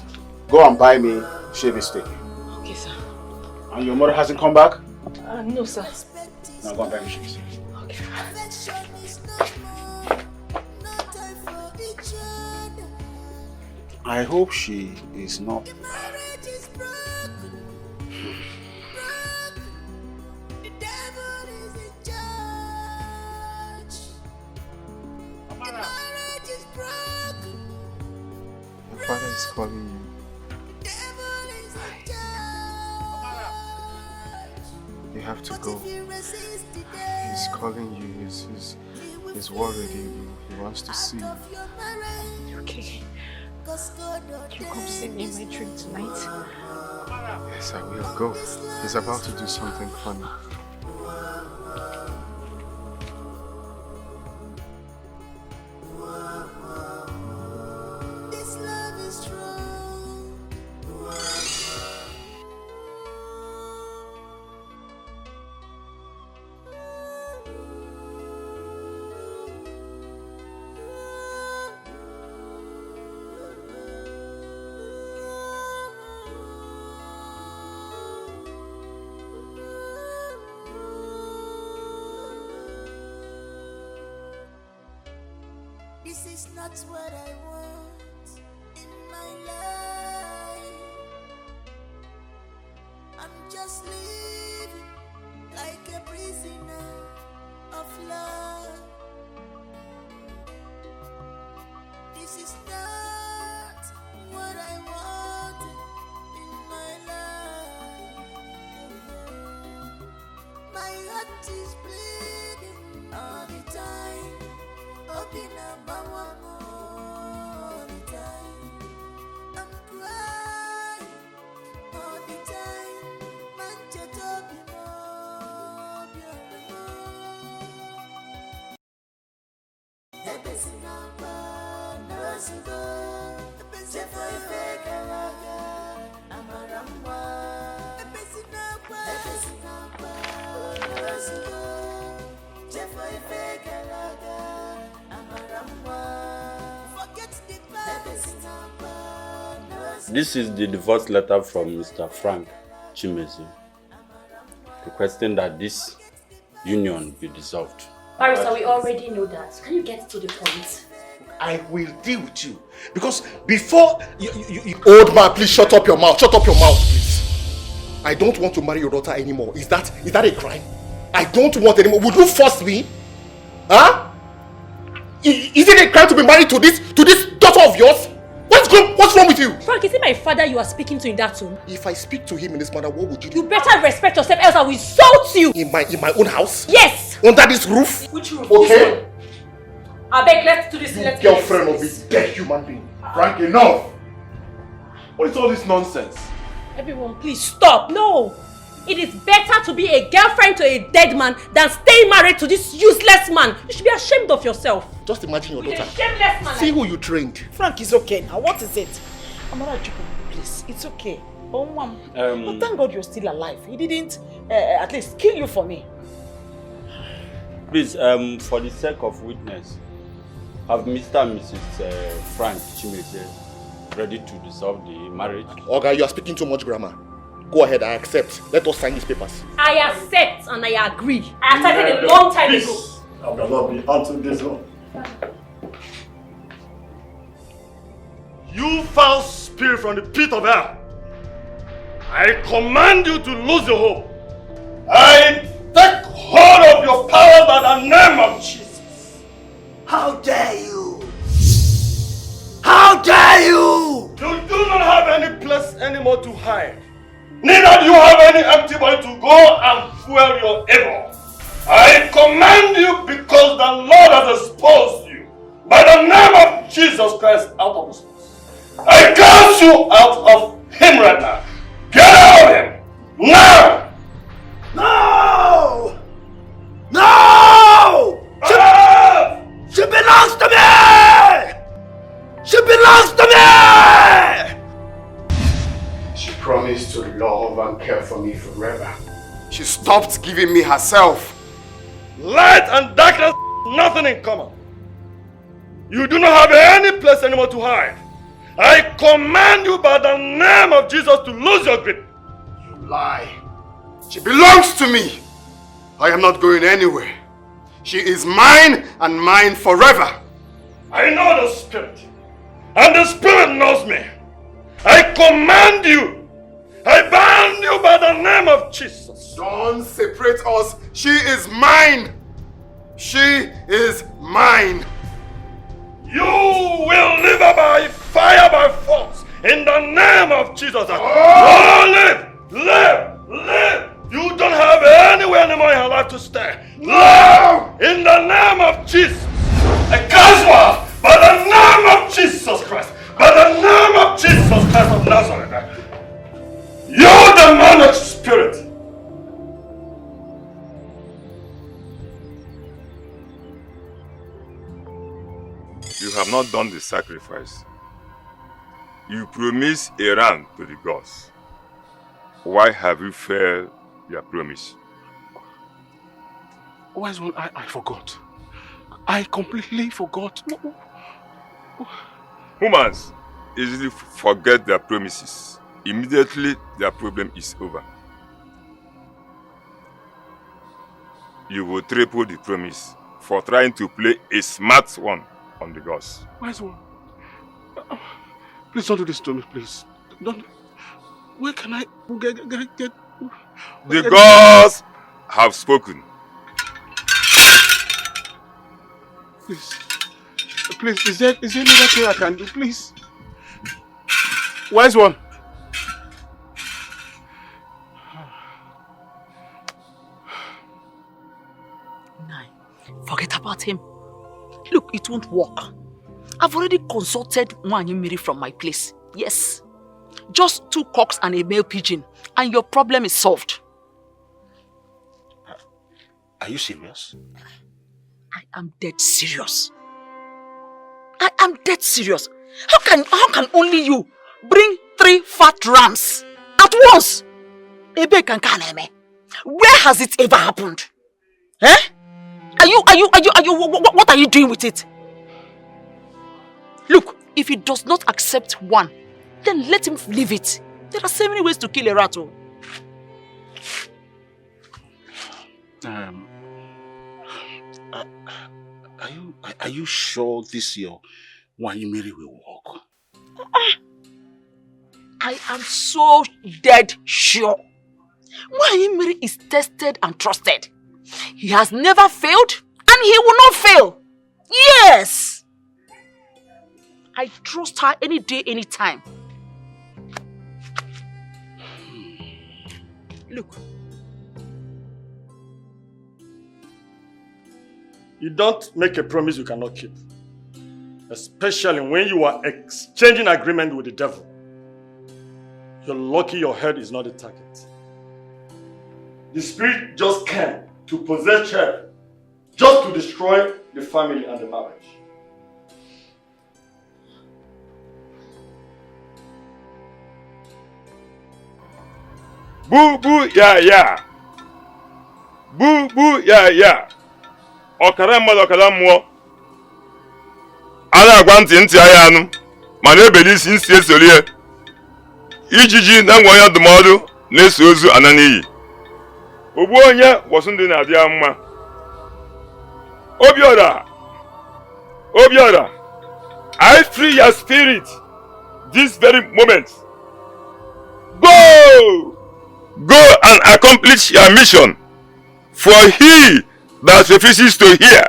go and buy me shaving steak. Okay, sir. And your mother hasn't come back? No, sir. Now go and buy me shaving steak. Okay. I hope she is not. Your father is calling you. You have to go. He's calling you. He's worried. He wants to see you. Okay. You come see me in my dream tonight? Yes, I will. Go. He's about to do something funny. This is not what I want in my life. I'm just living like a prisoner of love. This is not what I want in my life. My heart is bleeding all the time. Open up my one all the time. I'm crying all the time. Man, just open up your heart. Everything I'm born, knows you go. Everything for you, fake I'm a ramba. Everything I'm born, knows you go. Just for you, fake I'm a ramba. This is the divorce letter from Mr. Frank Chimezi, requesting that this union be dissolved. Barrister, we already know that. Can you get to the point? I will deal with you. Because before you old man, please shut up your mouth. Shut up your mouth, please. I don't want to marry your daughter anymore. Is that a crime? I don't want anymore. Would you force me? Huh? Is it a crime to be married to this daughter of yours? What's wrong with you? Frank, is it my father you are speaking to in that tone? If I speak to him in this manner, what would you do? You better respect yourself, else I will insult you. In my own house? Yes. Under this roof? Which roof? Okay. I beg, let's do this. Let's girlfriend of a dead human being. Frank, enough! What is all this nonsense? Everyone, please stop. No. It is better to be a girlfriend to a dead man than stay married to this useless man. You should be ashamed of yourself. Just imagine your daughter. A shameless man. See who you trained. Frank is okay now. What is it? Amara Chuku, please. It's okay. Oh, Mom. But thank God you're still alive. He didn't at least kill you for me. Please, for the sake of witness, have Mr. and Mrs. Frank Chimeze ready to dissolve the marriage? Oga, you are speaking too much grammar. Go ahead, I accept. Let us sign these papers. I accept and I agree. I accepted a long time ago. Of the Lord be unto this one. You foul spirit from the pit of hell, I command you to lose your hope. I take hold of your power by the name of Jesus. How dare you? How dare you? You do not have any place anymore to hide. Neither do you have any empty body to go and fuel your evil. I command you because the Lord has exposed you by the name of Jesus Christ out of this place. I cast you out of him right now. Get out of him now! No! No! She belongs to me! She belongs to me! She promised to love and care for me forever. She stopped giving me herself. Light and darkness have nothing in common. You do not have any place anymore to hide. I command you by the name of Jesus to lose your grip. You lie. She belongs to me. I am not going anywhere. She is mine and mine forever. I know the Spirit, and the Spirit knows me. I command you. I bind you by the name of Jesus. Don't separate us. She is mine. She is mine. You will live by fire by force in the name of Jesus. Oh, live. You don't have anywhere anymore in your life to stay. No! In the name of Jesus. I cast you out by the name of Jesus Christ. By the name of Jesus Christ of Nazareth. You demonic spirit. You have not done the sacrifice. You promised a ram to the gods. Why have you failed your promise? Wise one, I forgot. I completely forgot. Humans easily forget their promises. Immediately their problem is over. You will triple the promise for trying to play a smart one on the gods. Wise one, please don't do this to me, please. Don't. Where can I get? The gods have spoken. Please, is there another thing I can do, please? Wise one. Forget about him. Look, it won't work. I've already consulted Nwanyemiri from my place. Yes. Just 2 cocks and a male pigeon, and your problem is solved. Are you serious? I am dead serious. I am dead serious. How can only you bring 3 fat rams at once? Ebe kankaneme. Where has it ever happened? Eh? What are you doing with it? Look, if he does not accept one, then let him live it. There are so many ways to kill a rat. Oh. Are you sure this your Wanyimiri will work? I am so dead sure. Wanyimiri is tested and trusted. He has never failed and he will not fail. Yes! I trust her any day, any time. Look. You don't make a promise you cannot keep. Especially when you are exchanging agreement with the devil. You're lucky your head is not the target. The spirit just came to possess her, just to destroy the family and the marriage. Boo boo ya ya. Boo boo ya ya. Ọkara mmadụ ọkara mmụọ. A na-agwa ntị anya anụ ma na-ebeli isi nsi esorie. Ijiji na-enwe onye ndụmọdụ na-eso ozu ana n'iyi. Ogbu onye wọsụ ndị na-adị ya mma. Obiora, I free your spirit this very moment. Go and accomplish your mission. For he that refuses to hear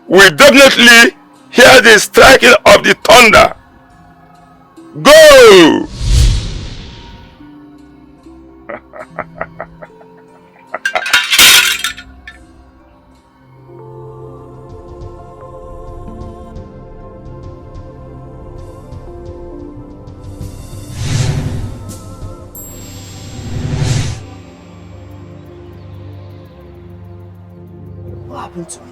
will definitely hear the striking of the thunder. Go! What happened to me?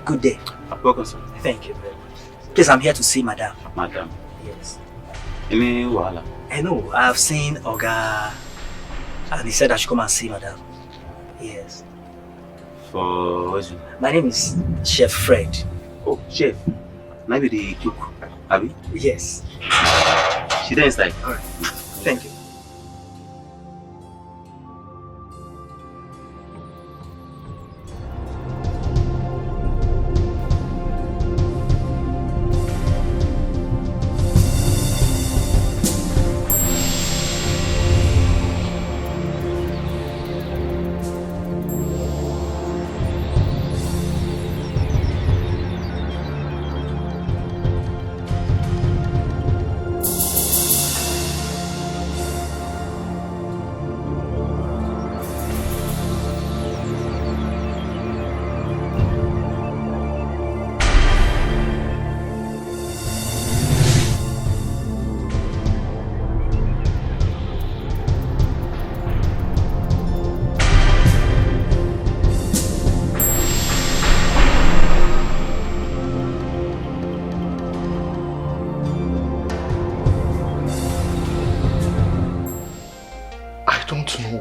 Good day. Welcome, sir. Thank you very much. Please, I'm here to see Madam. Madam. Yes. Any wahala? I know. I've seen Oga, and he said I should come and see Madam. Yes. For what's your name? My name is Chef Fred. Oh, Chef. Maybe the cook. Abby? Yes. She there inside. All right. Thank you.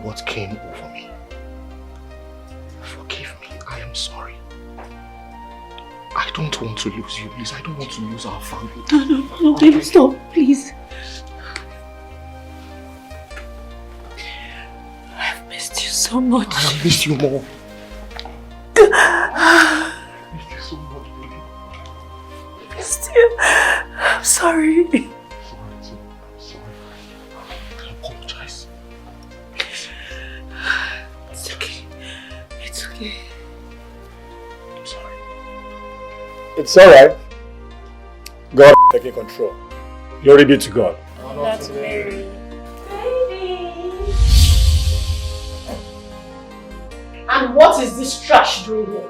What came over me. Forgive me, I am sorry. I don't want to lose you, please. I don't want to lose our family. No, baby, stop, please. I've missed you so much. I have missed you more. I missed you so much, baby. I missed you. I'm sorry. It's alright. God is taking control. Glory be to God. That's Mary. Baby! And what is this trash doing here?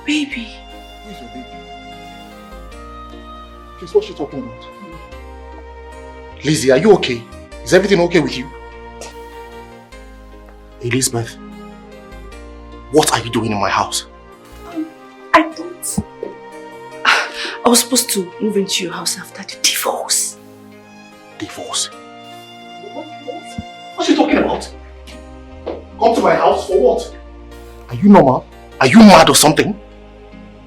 Baby. Where's your baby? Please, what's she talking about? Lizzie, are you okay? Is everything okay with you? Elizabeth, what are you doing in my house? I thought I was supposed to move into your house after the divorce. Divorce? What are you talking about? Come to my house for what? Are you normal? Are you mad or something?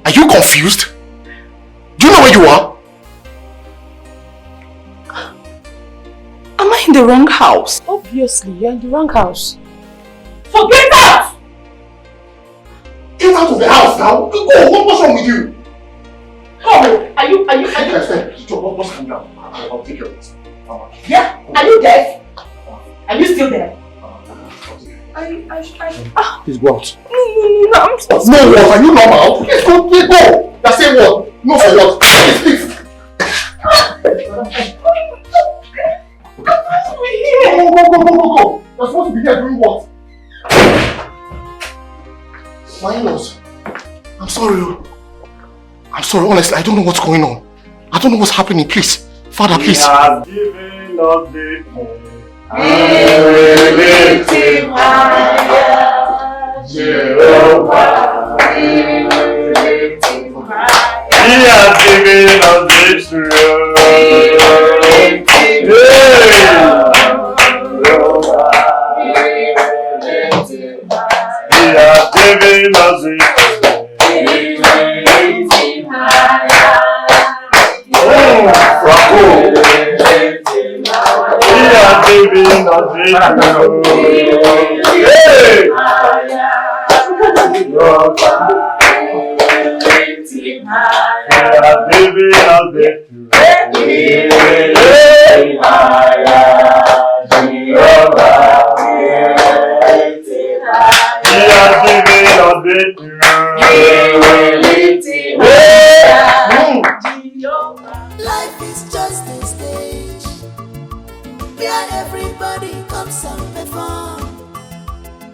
Are you confused? Do you know where you are? Am I in the wrong house? Obviously, you're in the wrong house. So get out! Get out of the house now! Go! What's wrong with you? Come! Are you Just calm down. I'll take care of it. Yeah? Are you deaf? Are you still there? Please go out. No, I'm so sorry. No, what? Are you normal? Please go! You're saying what? No for what? Please. Go. You're supposed to be here doing what? My in-laws. I'm sorry. I'm sorry, honestly, I don't know what's going on. I don't know what's happening, please. Father, please. He has given us the We will lift him higher, Jehovah. We will lift him higher. He has given us victory. We will lift him higher, Jehovah. We will lift him higher. He has given us victory. We will lift him higher. He has given us victory. Life is just a stage where everybody comes and perform.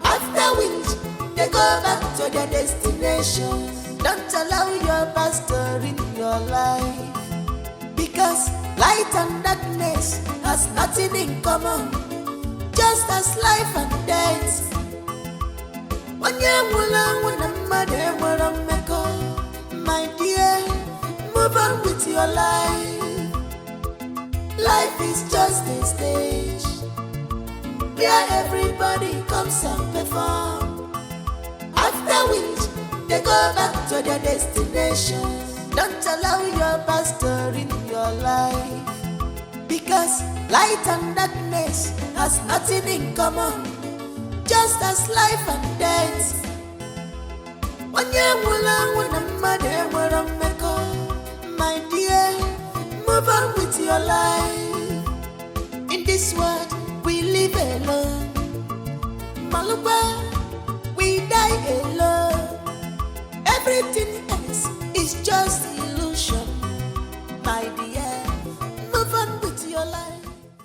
After which they go back to their destination. Don't allow your past to in your life, because light and darkness has nothing in common, just as life and death. My dear, move on with your life. Life is just a stage where everybody comes and perform. After which they go back to their destination. Don't allow your past to in your life, because light and darkness has nothing in common, just as life and death. My dear, move on with your life. In this world, we live alone. Maluba, we die alone. Everything else is just